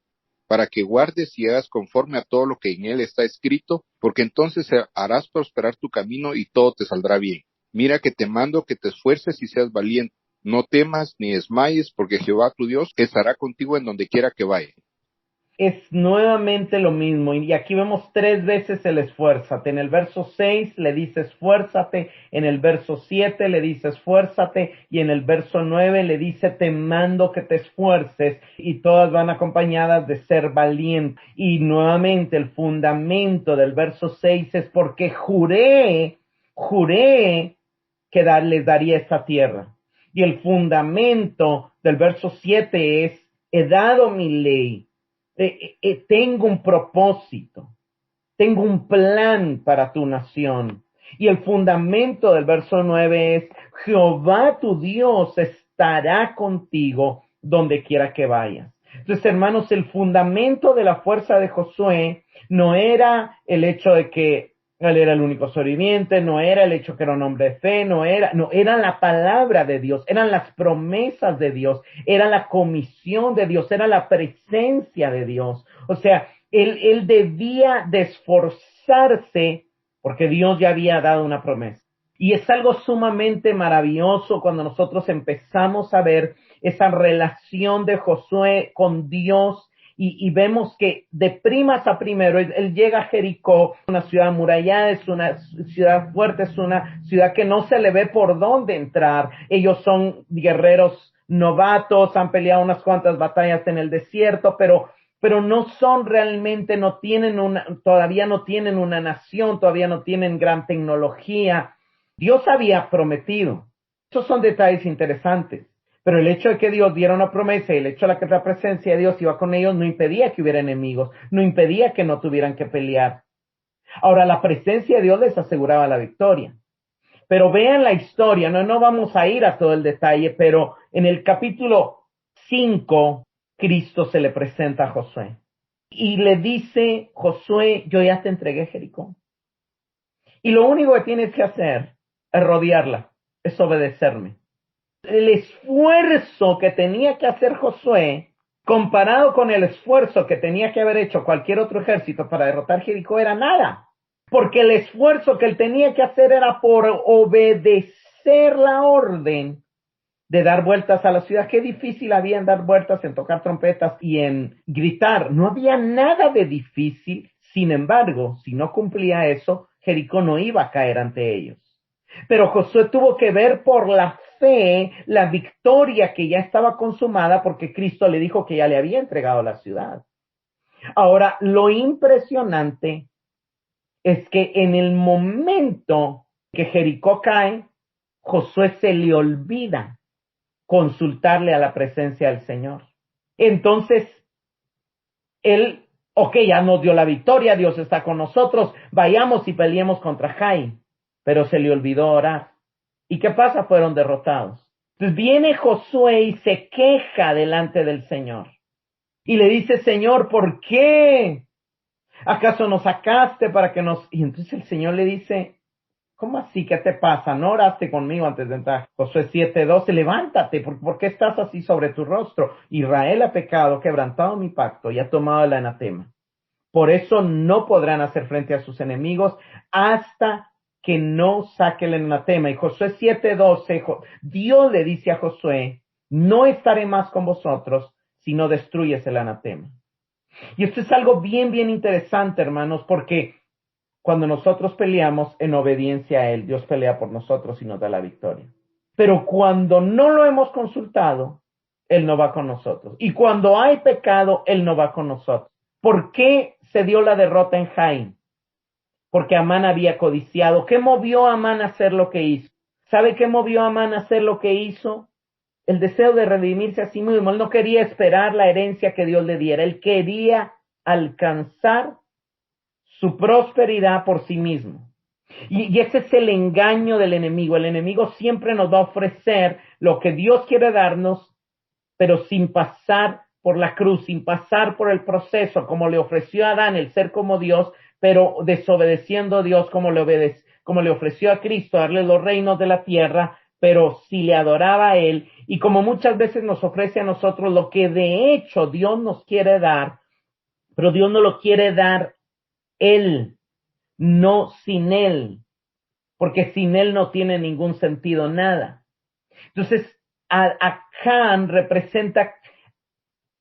para que guardes y hagas conforme a todo lo que en él está escrito, porque entonces harás prosperar tu camino y todo te saldrá bien. Mira que te mando que te esfuerces y seas valiente. No temas ni desmayes, porque Jehová tu Dios estará contigo en donde quiera que vayas. Es nuevamente lo mismo, y aquí vemos 3 veces el esfuérzate. En el verso 6 le dice esfuérzate, en el verso 7 le dice esfuérzate, y en el verso 9 le dice te mando que te esfuerces, y todas van acompañadas de ser valiente. Y nuevamente el fundamento del verso 6 es porque juré que les daría esta tierra. Y el fundamento del verso 7 es, he dado mi ley. Tengo un propósito, tengo un plan para tu nación. Y el fundamento del verso 9 es, Jehová tu Dios estará contigo donde quiera que vayas. Entonces, hermanos, el fundamento de la fuerza de Josué no era el hecho de que él era el único sobreviviente, no era el hecho que era un hombre de fe, era la palabra de Dios, eran las promesas de Dios, era la comisión de Dios, era la presencia de Dios. O sea, él debía de esforzarse porque Dios ya había dado una promesa. Y es algo sumamente maravilloso cuando nosotros empezamos a ver esa relación de Josué con Dios. Y vemos que de primas a primero, él llega a Jericó, una ciudad amurallada, es una ciudad fuerte, es una ciudad que no se le ve por dónde entrar. Ellos son guerreros novatos, han peleado unas cuantas batallas en el desierto, pero no son realmente, todavía no tienen una nación, todavía no tienen gran tecnología. Dios había prometido. Esos son detalles interesantes. Pero el hecho de que Dios diera una promesa y el hecho de que la presencia de Dios iba con ellos no impedía que hubiera enemigos, no impedía que no tuvieran que pelear. Ahora, la presencia de Dios les aseguraba la victoria. Pero vean la historia, no vamos a ir a todo el detalle, pero en el capítulo 5, Cristo se le presenta a Josué. Y le dice, Josué, yo ya te entregué Jericó. Y lo único que tienes que hacer es rodearla, es obedecerme. El esfuerzo que tenía que hacer Josué, comparado con el esfuerzo que tenía que haber hecho cualquier otro ejército para derrotar Jericó, era nada. Porque el esfuerzo que él tenía que hacer era por obedecer la orden de dar vueltas a la ciudad. Qué difícil había en dar vueltas, en tocar trompetas y en gritar. No había nada de difícil. Sin embargo, si no cumplía eso, Jericó no iba a caer ante ellos. Pero Josué tuvo que ver por la fe la victoria que ya estaba consumada porque Cristo le dijo que ya le había entregado la ciudad. Ahora, lo impresionante es que en el momento que Jericó cae, Josué se le olvida consultarle a la presencia del Señor. Entonces, él Ok, ya nos dio la victoria, Dios está con nosotros, vayamos y peleemos contra Jai. Pero se le olvidó orar. ¿Y qué pasa? Fueron derrotados. Entonces viene Josué y se queja delante del Señor. Y le dice, Señor, ¿por qué? ¿Acaso nos sacaste para que nos...? Y entonces el Señor le dice, ¿cómo así? ¿Qué te pasa? ¿No oraste conmigo antes de entrar? Josué 7:12, levántate, ¿por qué estás así sobre tu rostro? Israel ha pecado, quebrantado mi pacto y ha tomado el anatema. Por eso no podrán hacer frente a sus enemigos hasta que no saque el anatema. Y Josué 7:12, Dios le dice a Josué, no estaré más con vosotros si no destruyes el anatema. Y esto es algo bien interesante, hermanos, porque cuando nosotros peleamos en obediencia a Él, Dios pelea por nosotros y nos da la victoria. Pero cuando no lo hemos consultado, Él no va con nosotros. Y cuando hay pecado, Él no va con nosotros. ¿Por qué se dio la derrota en Jai? Porque Amán había codiciado. ¿Qué movió a Amán a hacer lo que hizo? ¿Sabe qué movió a Amán a hacer lo que hizo? El deseo de redimirse a sí mismo. Él no quería esperar la herencia que Dios le diera. Él quería alcanzar su prosperidad por sí mismo. Y ese es el engaño del enemigo. El enemigo siempre nos va a ofrecer lo que Dios quiere darnos, pero sin pasar por la cruz, sin pasar por el proceso, como le ofreció a Adán el ser como Dios, pero desobedeciendo a Dios como le ofreció a Cristo darle los reinos de la tierra, pero si le adoraba a Él, y como muchas veces nos ofrece a nosotros lo que de hecho Dios nos quiere dar, pero Dios no lo quiere dar Él, no sin Él, porque sin Él no tiene ningún sentido nada. Entonces, Acán representa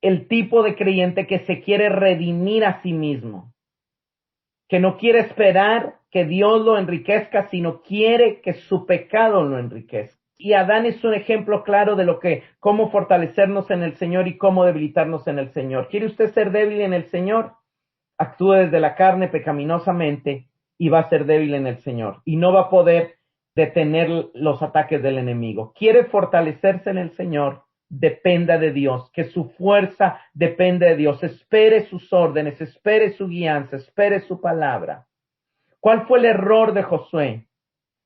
el tipo de creyente que se quiere redimir a sí mismo, que no quiere esperar que Dios lo enriquezca, sino quiere que su pecado lo enriquezca. Y Adán es un ejemplo claro de cómo fortalecernos en el Señor y cómo debilitarnos en el Señor. ¿Quiere usted ser débil en el Señor? Actúe desde la carne pecaminosamente y va a ser débil en el Señor y no va a poder detener los ataques del enemigo. Quiere fortalecerse en el Señor, dependa de Dios, que su fuerza depende de Dios, espere sus órdenes, espere su guianza, espere su palabra. ¿Cuál fue el error de Josué?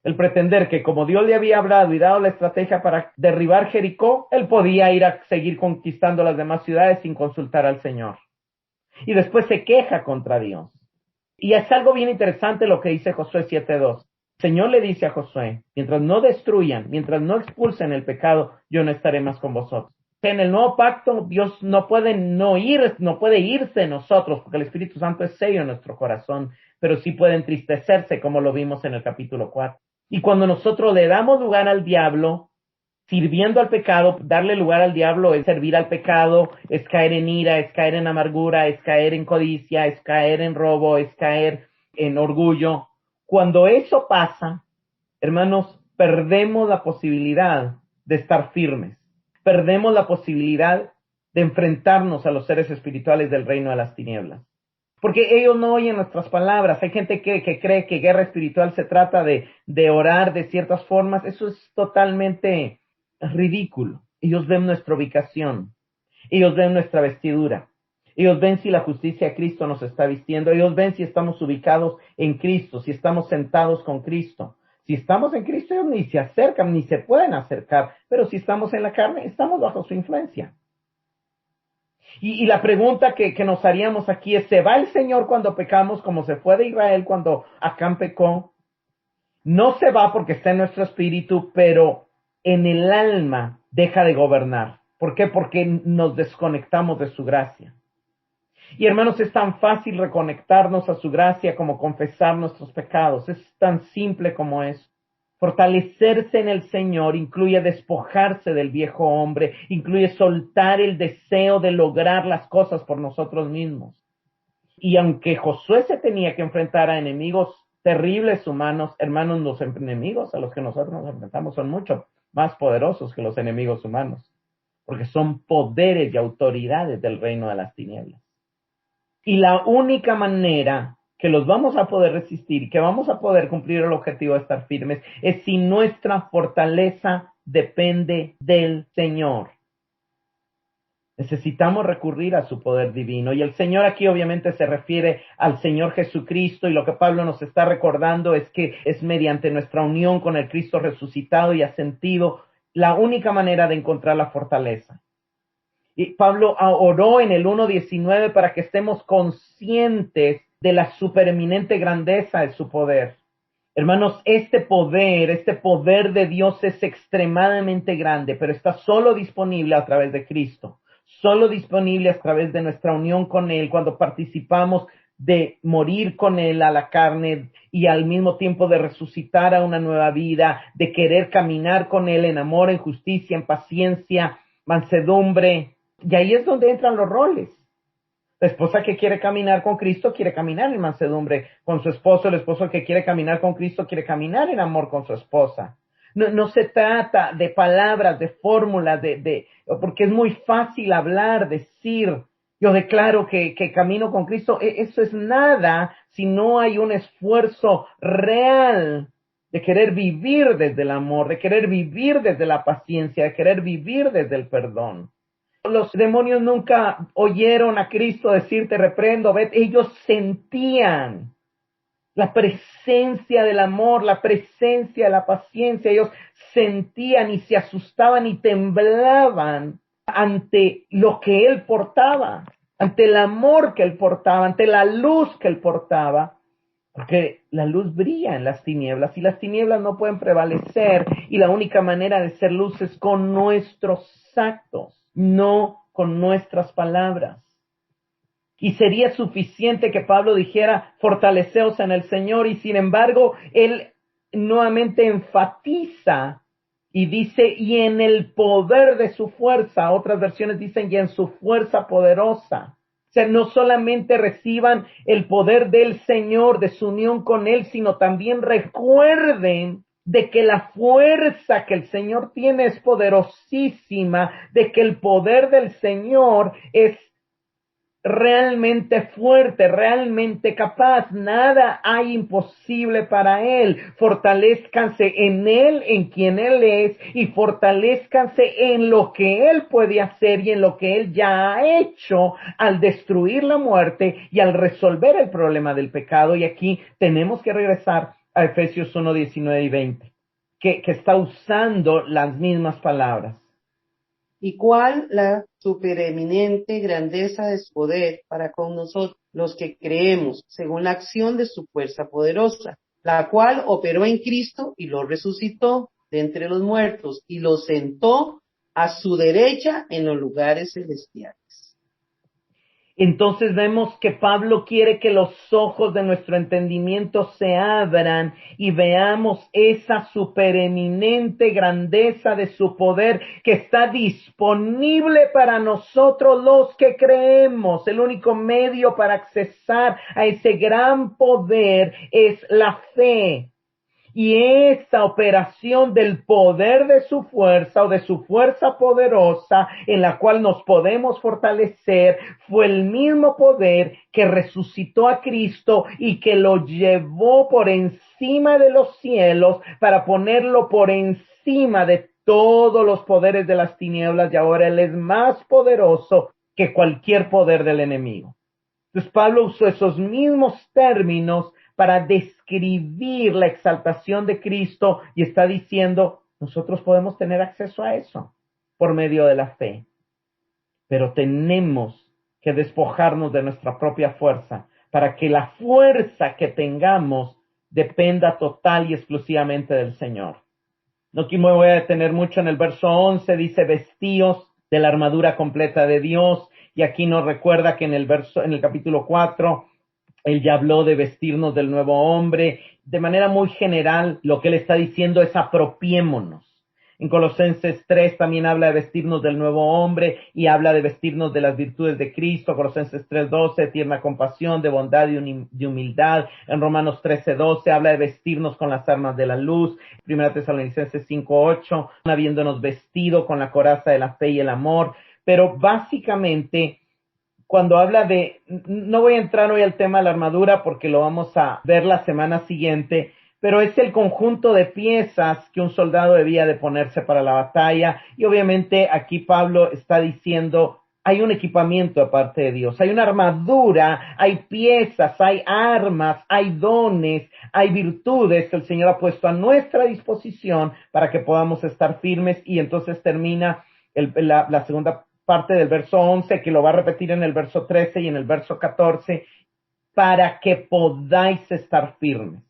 El pretender que como Dios le había hablado y dado la estrategia para derribar Jericó, él podía ir a seguir conquistando las demás ciudades sin consultar al Señor. Y después se queja contra Dios. Y es algo bien interesante lo que dice Josué 7:2. El Señor le dice a Josué, mientras no destruyan, mientras no expulsen el pecado, yo no estaré más con vosotros. En el nuevo pacto, Dios no puede irse de nosotros, porque el Espíritu Santo es sello en nuestro corazón, pero sí puede entristecerse, como lo vimos en el capítulo 4. Y cuando nosotros le damos lugar al diablo, sirviendo al pecado, darle lugar al diablo es servir al pecado, es caer en ira, es caer en amargura, es caer en codicia, es caer en robo, es caer en orgullo. Cuando eso pasa, hermanos, perdemos la posibilidad de estar firmes. Perdemos la posibilidad de enfrentarnos a los seres espirituales del reino de las tinieblas. Porque ellos no oyen nuestras palabras. Hay gente que cree que guerra espiritual se trata de orar de ciertas formas. Eso es totalmente ridículo. Ellos ven nuestra ubicación. Ellos ven nuestra vestidura. Ellos ven si la justicia de Cristo nos está vistiendo. Ellos ven si estamos ubicados en Cristo, si estamos sentados con Cristo. Si estamos en Cristo, ellos ni se acercan, ni se pueden acercar. Pero si estamos en la carne, estamos bajo su influencia. Y la pregunta que nos haríamos aquí es, ¿se va el Señor cuando pecamos como se fue de Israel cuando Acán pecó? No se va porque está en nuestro espíritu, pero en el alma deja de gobernar. ¿Por qué? Porque nos desconectamos de su gracia. Y hermanos, es tan fácil reconectarnos a su gracia como confesar nuestros pecados. Es tan simple como eso. Fortalecerse en el Señor incluye despojarse del viejo hombre, incluye soltar el deseo de lograr las cosas por nosotros mismos. Y aunque Josué se tenía que enfrentar a enemigos terribles humanos, hermanos, los enemigos a los que nosotros nos enfrentamos son mucho más poderosos que los enemigos humanos, porque son poderes y autoridades del reino de las tinieblas. Y la única manera que los vamos a poder resistir y que vamos a poder cumplir el objetivo de estar firmes es si nuestra fortaleza depende del Señor. Necesitamos recurrir a su poder divino. Y el Señor aquí obviamente se refiere al Señor Jesucristo, y lo que Pablo nos está recordando es que es mediante nuestra unión con el Cristo resucitado y ascendido la única manera de encontrar la fortaleza. Y Pablo oró en el 1:19 para que estemos conscientes de la supereminente grandeza de su poder. Hermanos, este poder de Dios es extremadamente grande, pero está solo disponible a través de Cristo. Solo disponible a través de nuestra unión con Él, cuando participamos de morir con Él a la carne y al mismo tiempo de resucitar a una nueva vida, de querer caminar con Él en amor, en justicia, en paciencia, mansedumbre. Y ahí es donde entran los roles. La esposa que quiere caminar con Cristo quiere caminar en mansedumbre con su esposo. El esposo que quiere caminar con Cristo quiere caminar en amor con su esposa. No se trata de palabras, de fórmulas, porque es muy fácil hablar, decir, yo declaro que camino con Cristo. Eso es nada si no hay un esfuerzo real de querer vivir desde el amor, de querer vivir desde la paciencia, de querer vivir desde el perdón. Los demonios nunca oyeron a Cristo decir, te reprendo, vete. Ellos sentían la presencia del amor, la presencia de la paciencia. Ellos sentían y se asustaban y temblaban ante lo que Él portaba, ante el amor que Él portaba, ante la luz que Él portaba. Porque la luz brilla en las tinieblas y las tinieblas no pueden prevalecer, y la única manera de ser luz es con nuestros actos, no con nuestras palabras. Y sería suficiente que Pablo dijera, fortaleceos en el Señor, y sin embargo, él nuevamente enfatiza y dice, y en el poder de su fuerza. Otras versiones dicen, y en su fuerza poderosa. O sea, no solamente reciban el poder del Señor, de su unión con Él, sino también recuerden de que la fuerza que el Señor tiene es poderosísima, de que el poder del Señor es realmente fuerte, realmente capaz. Nada hay imposible para Él. Fortalezcanse en Él, en quien Él es, y fortalezcanse en lo que Él puede hacer y en lo que Él ya ha hecho al destruir la muerte y al resolver el problema del pecado. Y aquí tenemos que regresar a Efesios 1:19 y 20, que está usando las mismas palabras. ¿Y cuál la supereminente grandeza de su poder para con nosotros, los que creemos, según la acción de su fuerza poderosa, la cual operó en Cristo y lo resucitó de entre los muertos y lo sentó a su derecha en los lugares celestiales? Entonces vemos que Pablo quiere que los ojos de nuestro entendimiento se abran y veamos esa supereminente grandeza de su poder que está disponible para nosotros los que creemos. El único medio para accesar a ese gran poder es la fe. Y esta operación del poder de su fuerza o de su fuerza poderosa en la cual nos podemos fortalecer fue el mismo poder que resucitó a Cristo y que lo llevó por encima de los cielos para ponerlo por encima de todos los poderes de las tinieblas, y ahora Él es más poderoso que cualquier poder del enemigo. Entonces Pablo usó esos mismos términos para describir la exaltación de Cristo y está diciendo, nosotros podemos tener acceso a eso por medio de la fe, pero tenemos que despojarnos de nuestra propia fuerza para que la fuerza que tengamos dependa total y exclusivamente del Señor. No aquí me voy a detener mucho en el verso 11, dice, vestíos de la armadura completa de Dios, y aquí nos recuerda que en el capítulo 4, él ya habló de vestirnos del nuevo hombre. De manera muy general, lo que él está diciendo es apropiémonos. En Colosenses 3 también habla de vestirnos del nuevo hombre y habla de vestirnos de las virtudes de Cristo. Colosenses 3:12, tierna compasión, de bondad y de humildad. En Romanos 13:12 habla de vestirnos con las armas de la luz. Primera Tesalonicenses 5:8, habiéndonos vestido con la coraza de la fe y el amor. Pero básicamente, cuando habla de, no voy a entrar hoy al tema de la armadura porque lo vamos a ver la semana siguiente, pero es el conjunto de piezas que un soldado debía de ponerse para la batalla. Y obviamente aquí Pablo está diciendo hay un equipamiento aparte de Dios, hay una armadura, hay piezas, hay armas, hay dones, hay virtudes que el Señor ha puesto a nuestra disposición para que podamos estar firmes. Y entonces termina la segunda parte del verso 11, que lo va a repetir en el verso 13 y en el verso 14, para que podáis estar firmes.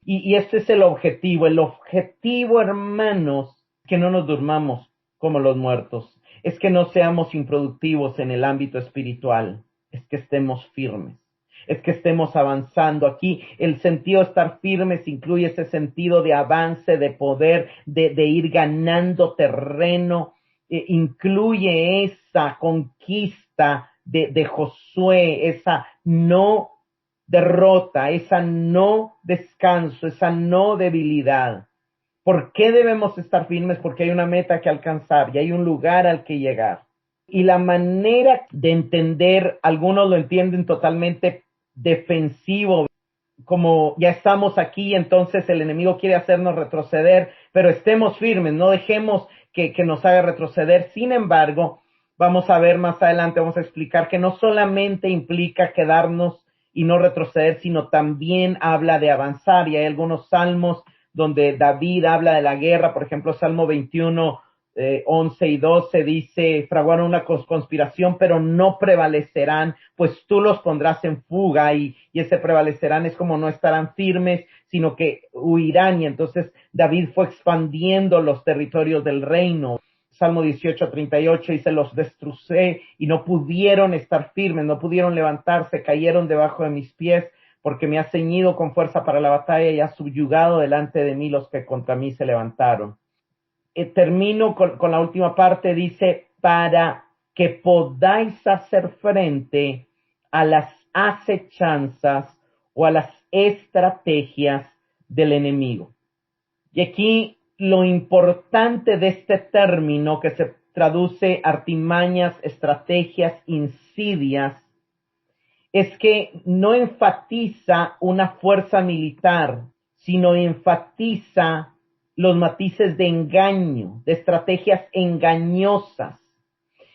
Y este es el objetivo. El objetivo, hermanos, que no nos durmamos como los muertos. Es que no seamos improductivos en el ámbito espiritual. Es que estemos firmes. Es que estemos avanzando. Aquí el sentido de estar firmes incluye ese sentido de avance, de poder, de ir ganando terreno. Incluye esa conquista de Josué, esa no derrota, esa no descanso, esa no debilidad. ¿Por qué debemos estar firmes? Porque hay una meta que alcanzar y hay un lugar al que llegar. Y la manera de entender, algunos lo entienden totalmente defensivo, como ya estamos aquí, entonces el enemigo quiere hacernos retroceder, pero estemos firmes, no dejemos que nos haga retroceder. Sin embargo, vamos a ver más adelante, vamos a explicar que no solamente implica quedarnos y no retroceder, sino también habla de avanzar. Y hay algunos salmos donde David habla de la guerra, por ejemplo, Salmo 21, 11 y 12 dice: fraguaron una conspiración, pero no prevalecerán, pues tú los pondrás en fuga. Y ese prevalecerán es como no estarán firmes, sino que huirán. Y entonces David fue expandiendo los territorios del reino. Salmo 18:38 dice: los destrucé y no pudieron estar firmes, no pudieron levantarse, cayeron debajo de mis pies, porque me has ceñido con fuerza para la batalla y has subyugado delante de mí los que contra mí se levantaron. Termino con la última parte, dice: para que podáis hacer frente a las acechanzas o a las estrategias del enemigo. Y aquí lo importante de este término, que se traduce artimañas, estrategias, insidias, es que no enfatiza una fuerza militar, sino enfatiza los matices de engaño, de estrategias engañosas.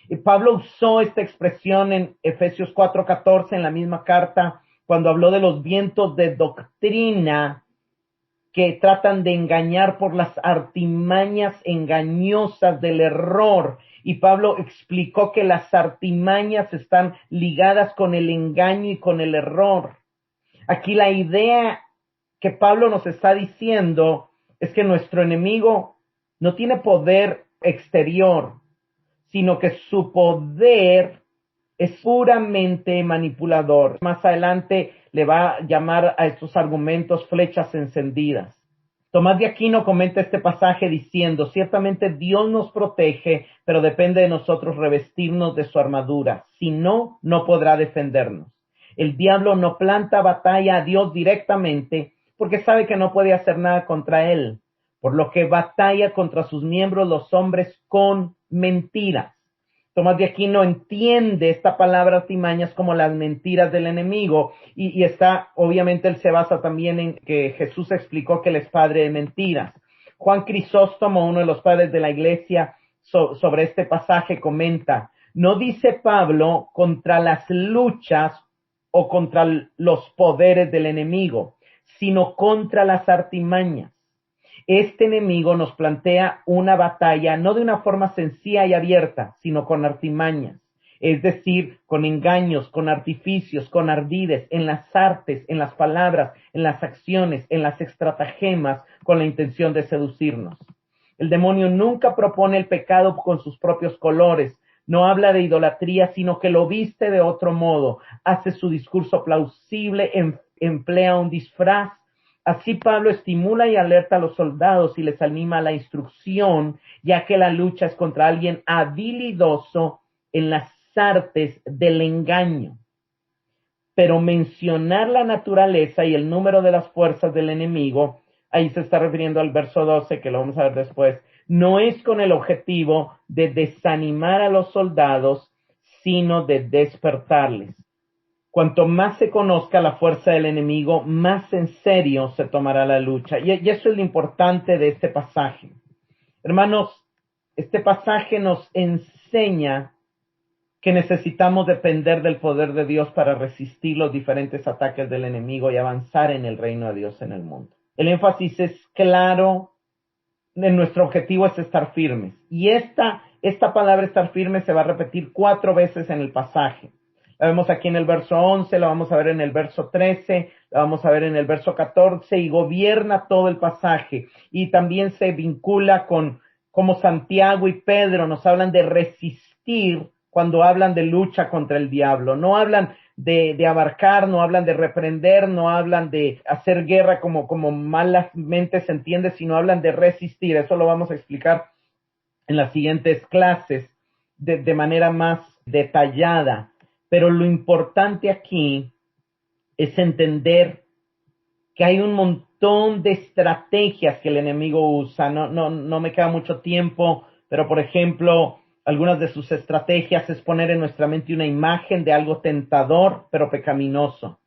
Y Pablo usó esta expresión en Efesios 4:14, en la misma carta, cuando habló de los vientos de doctrina que tratan de engañar por las artimañas engañosas del error. Y Pablo explicó que las artimañas están ligadas con el engaño y con el error. Aquí la idea que Pablo nos está diciendo es que nuestro enemigo no tiene poder exterior, sino que su poder es puramente manipulador. Más adelante le va a llamar a estos argumentos flechas encendidas. Tomás de Aquino comenta este pasaje diciendo: ciertamente Dios nos protege, pero depende de nosotros revestirnos de su armadura. Si no, no podrá defendernos. El diablo no planta batalla a Dios directamente porque sabe que no puede hacer nada contra él, por lo que batalla contra sus miembros los hombres con mentiras. Tomás de Aquino entiende esta palabra artimañas como las mentiras del enemigo, y está, obviamente él se basa también en que Jesús explicó que él es padre de mentiras. Juan Crisóstomo, uno de los padres de la iglesia, sobre este pasaje comenta: no dice Pablo contra las luchas o contra los poderes del enemigo, sino contra las artimañas. Este enemigo nos plantea una batalla no de una forma sencilla y abierta, sino con artimañas, es decir, con engaños, con artificios, con ardides, en las artes, en las palabras, en las acciones, en las estratagemas, con la intención de seducirnos. El demonio nunca propone el pecado con sus propios colores, no habla de idolatría, sino que lo viste de otro modo, hace su discurso plausible, emplea un disfraz. Así Pablo estimula y alerta a los soldados y les anima a la instrucción, ya que la lucha es contra alguien habilidoso en las artes del engaño. Pero mencionar la naturaleza y el número de las fuerzas del enemigo, ahí se está refiriendo al verso 12, que lo vamos a ver después, no es con el objetivo de desanimar a los soldados, sino de despertarles. Cuanto más se conozca la fuerza del enemigo, más en serio se tomará la lucha. Y eso es lo importante de este pasaje. Hermanos, este pasaje nos enseña que necesitamos depender del poder de Dios para resistir los diferentes ataques del enemigo y avanzar en el reino de Dios en el mundo. El énfasis es claro, nuestro objetivo es estar firmes. Y esta palabra estar firmes se va a repetir 4 veces en el pasaje. La vemos aquí en el verso 11, la vamos a ver en el verso 13, la vamos a ver en el verso 14 y gobierna todo el pasaje. Y también se vincula con cómo Santiago y Pedro nos hablan de resistir cuando hablan de lucha contra el diablo. No hablan de abarcar, no hablan de reprender, no hablan de hacer guerra como malamente se entiende, sino hablan de resistir. Eso lo vamos a explicar en las siguientes clases de manera más detallada. Pero lo importante aquí es entender que hay un montón de estrategias que el enemigo usa. No me queda mucho tiempo, pero por ejemplo, algunas de sus estrategias es poner en nuestra mente una imagen de algo tentador, pero pecaminoso.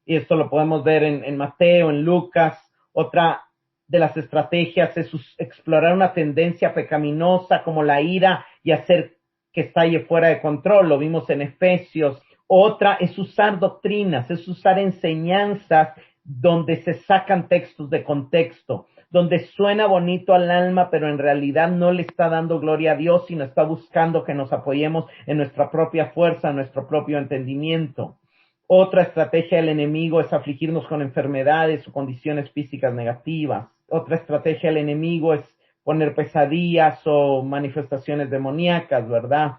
Y esto lo podemos ver en Mateo, en Lucas. Otra de las estrategias es explorar una tendencia pecaminosa como la ira y hacer que estalle fuera de control. Lo vimos en Efesios. Otra es usar doctrinas, es usar enseñanzas donde se sacan textos de contexto, donde suena bonito al alma, pero en realidad no le está dando gloria a Dios, sino está buscando que nos apoyemos en nuestra propia fuerza, en nuestro propio entendimiento. Otra estrategia del enemigo es afligirnos con enfermedades o condiciones físicas negativas. Otra estrategia del enemigo es poner pesadillas o manifestaciones demoníacas, ¿verdad?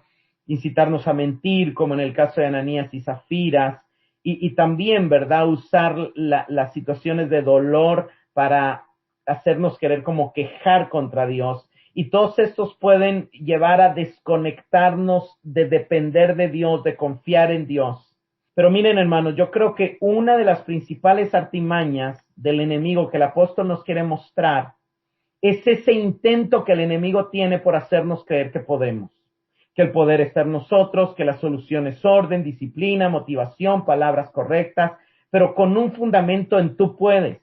Incitarnos a mentir, como en el caso de Ananías y Zafiras. Y también, ¿verdad? Usar las situaciones de dolor para hacernos querer como quejar contra Dios. Y todos estos pueden llevar a desconectarnos de depender de Dios, de confiar en Dios. Pero miren, hermanos, yo creo que una de las principales artimañas del enemigo que el apóstol nos quiere mostrar es ese intento que el enemigo tiene por hacernos creer que podemos, que el poder está en nosotros, que la solución es orden, disciplina, motivación, palabras correctas, pero con un fundamento en tú puedes.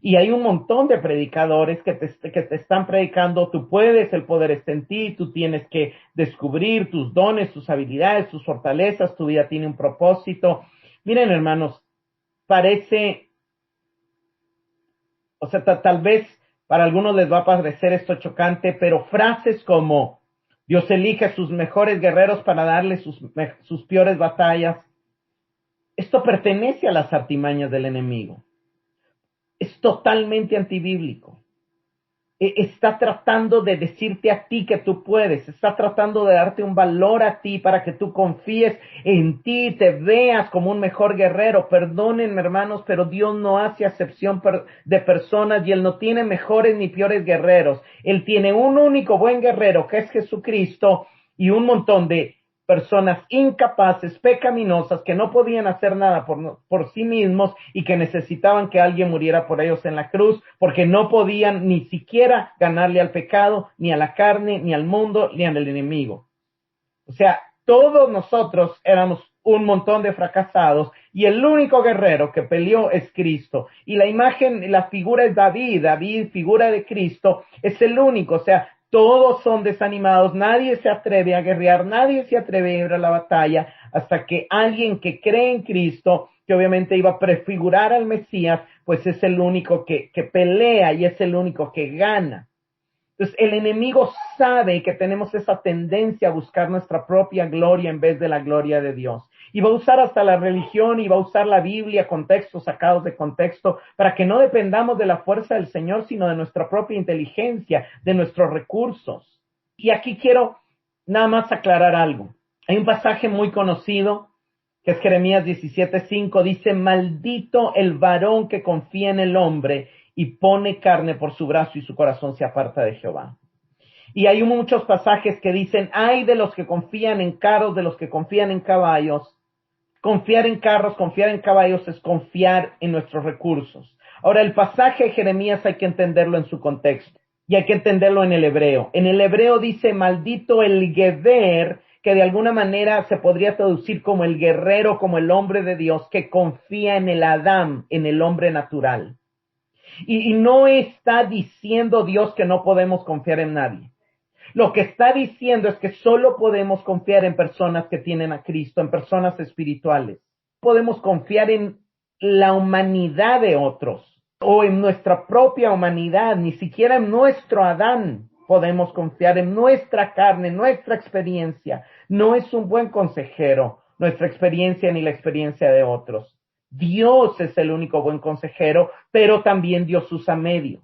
Y hay un montón de predicadores que te están predicando, tú puedes, el poder está en ti, tú tienes que descubrir tus dones, tus habilidades, tus fortalezas, tu vida tiene un propósito. Miren, hermanos, parece, o sea, tal vez para algunos les va a parecer esto chocante, pero frases como Dios elige a sus mejores guerreros para darle sus peores batallas, esto pertenece a las artimañas del enemigo. Es totalmente antibíblico. Está tratando de decirte a ti que tú puedes, está tratando de darte un valor a ti para que tú confíes en ti, te veas como un mejor guerrero. Perdónenme, hermanos, pero Dios no hace acepción de personas y Él no tiene mejores ni peores guerreros. Él tiene un único buen guerrero que es Jesucristo y un montón de personas incapaces, pecaminosas, que no podían hacer nada por sí mismos y que necesitaban que alguien muriera por ellos en la cruz, porque no podían ni siquiera ganarle al pecado, ni a la carne, ni al mundo, ni al enemigo. O sea, todos nosotros éramos un montón de fracasados y el único guerrero que peleó es Cristo. Y la imagen, la figura es David, figura de Cristo, es el único, o sea, todos son desanimados, nadie se atreve a guerrear, nadie se atreve a ir a la batalla hasta que alguien que cree en Cristo, que obviamente iba a prefigurar al Mesías, pues es el único que pelea y es el único que gana. Entonces el enemigo sabe que tenemos esa tendencia a buscar nuestra propia gloria en vez de la gloria de Dios. Y va a usar hasta la religión y va a usar la Biblia, contextos sacados de contexto, para que no dependamos de la fuerza del Señor, sino de nuestra propia inteligencia, de nuestros recursos. Y aquí quiero nada más aclarar algo. Hay un pasaje muy conocido, que es Jeremías 17:5, dice, maldito el varón que confía en el hombre y pone carne por su brazo y su corazón se aparta de Jehová. Y hay muchos pasajes que dicen, ay de los que confían en carros, de los que confían en caballos. Confiar en carros, confiar en caballos es confiar en nuestros recursos. Ahora, el pasaje de Jeremías hay que entenderlo en su contexto y hay que entenderlo en el hebreo. En el hebreo dice, maldito el Geber, que de alguna manera se podría traducir como el guerrero, como el hombre de Dios, que confía en el Adán, en el hombre natural. Y no está diciendo Dios que no podemos confiar en nadie. Lo que está diciendo es que solo podemos confiar en personas que tienen a Cristo, en personas espirituales. Podemos confiar en la humanidad de otros o en nuestra propia humanidad, ni siquiera en nuestro Adán podemos confiar, en nuestra carne, en nuestra experiencia. No es un buen consejero nuestra experiencia ni la experiencia de otros. Dios es el único buen consejero, pero también Dios usa medios.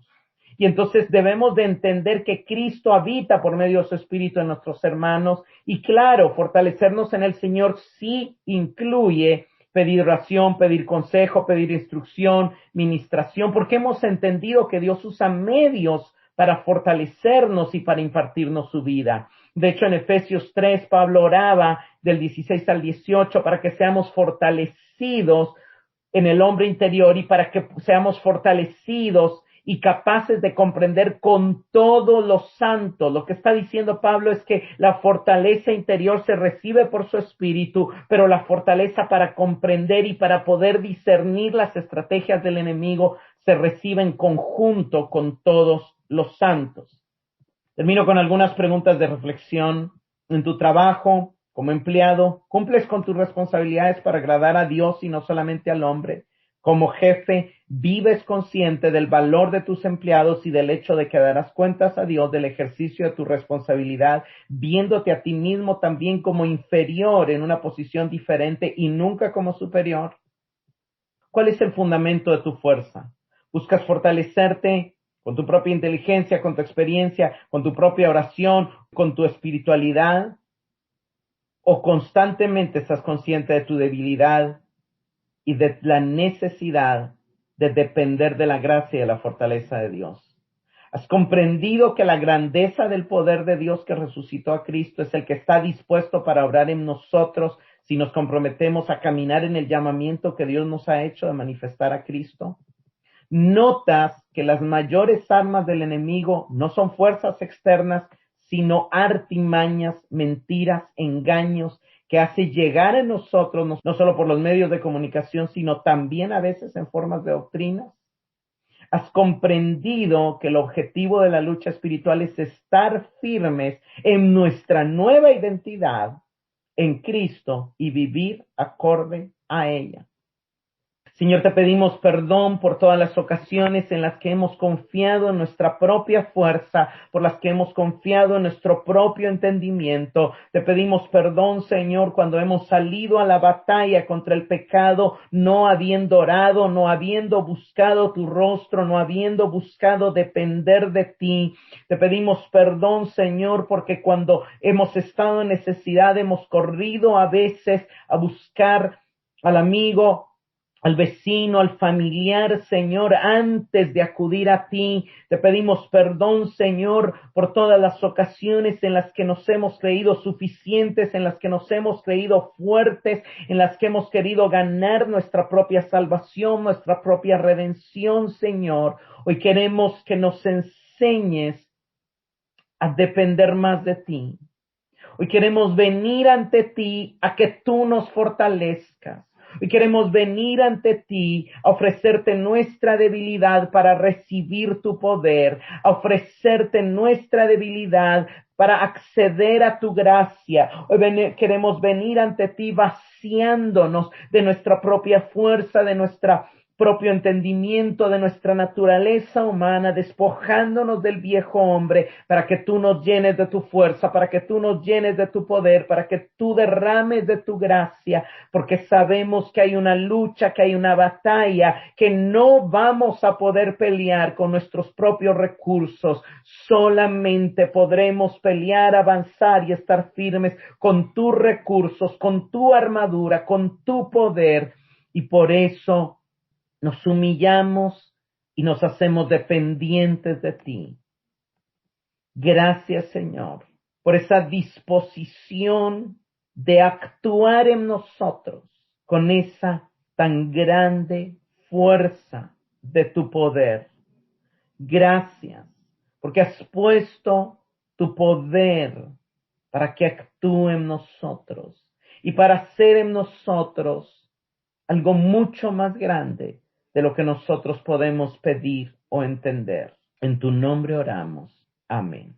Y entonces debemos de entender que Cristo habita por medio de su Espíritu en nuestros hermanos. Y claro, fortalecernos en el Señor sí incluye pedir oración, pedir consejo, pedir instrucción, ministración, porque hemos entendido que Dios usa medios para fortalecernos y para impartirnos su vida. De hecho, en Efesios 3, Pablo oraba del 16 al 18 para que seamos fortalecidos en el hombre interior y para que seamos fortalecidos y capaces de comprender con todos los santos. Lo que está diciendo Pablo es que la fortaleza interior se recibe por su espíritu, pero la fortaleza para comprender y para poder discernir las estrategias del enemigo se recibe en conjunto con todos los santos. Termino con algunas preguntas de reflexión. En tu trabajo, como empleado, ¿cumples con tus responsabilidades para agradar a Dios y no solamente al hombre? Como jefe, ¿vives consciente del valor de tus empleados y del hecho de que darás cuentas a Dios del ejercicio de tu responsabilidad, viéndote a ti mismo también como inferior en una posición diferente y nunca como superior? ¿Cuál es el fundamento de tu fuerza? ¿Buscas fortalecerte con tu propia inteligencia, con tu experiencia, con tu propia oración, con tu espiritualidad? ¿O constantemente estás consciente de tu debilidad y de la necesidad de depender de la gracia y de la fortaleza de Dios? ¿Has comprendido que la grandeza del poder de Dios que resucitó a Cristo es el que está dispuesto para obrar en nosotros si nos comprometemos a caminar en el llamamiento que Dios nos ha hecho de manifestar a Cristo? Notas que las mayores armas del enemigo no son fuerzas externas, sino artimañas, mentiras, engaños, que hace llegar a nosotros, no solo por los medios de comunicación, sino también a veces en formas de doctrinas. ¿Has comprendido que el objetivo de la lucha espiritual es estar firmes en nuestra nueva identidad en Cristo y vivir acorde a ella? Señor, te pedimos perdón por todas las ocasiones en las que hemos confiado en nuestra propia fuerza, por las que hemos confiado en nuestro propio entendimiento. Te pedimos perdón, Señor, cuando hemos salido a la batalla contra el pecado, no habiendo orado, no habiendo buscado tu rostro, no habiendo buscado depender de ti. Te pedimos perdón, Señor, porque cuando hemos estado en necesidad, hemos corrido a veces a buscar al amigo, al vecino, al familiar, Señor, antes de acudir a ti. Te pedimos perdón, Señor, por todas las ocasiones en las que nos hemos creído suficientes, en las que nos hemos creído fuertes, en las que hemos querido ganar nuestra propia salvación, nuestra propia redención, Señor. Hoy queremos que nos enseñes a depender más de ti. Hoy queremos venir ante ti a que tú nos fortalezcas. Hoy queremos venir ante ti a ofrecerte nuestra debilidad para recibir tu poder, a ofrecerte nuestra debilidad para acceder a tu gracia. Hoy queremos venir ante ti vaciándonos de nuestra propia fuerza, de nuestra propio entendimiento, de nuestra naturaleza humana, despojándonos del viejo hombre para que tú nos llenes de tu fuerza, para que tú nos llenes de tu poder, para que tú derrames de tu gracia, porque sabemos que hay una lucha, que hay una batalla, que no vamos a poder pelear con nuestros propios recursos, solamente podremos pelear, avanzar y estar firmes con tus recursos, con tu armadura, con tu poder, y por eso nos humillamos y nos hacemos dependientes de ti. Gracias, Señor, por esa disposición de actuar en nosotros con esa tan grande fuerza de tu poder. Gracias, porque has puesto tu poder para que actúe en nosotros y para hacer en nosotros algo mucho más grande de lo que nosotros podemos pedir o entender. En tu nombre oramos. Amén.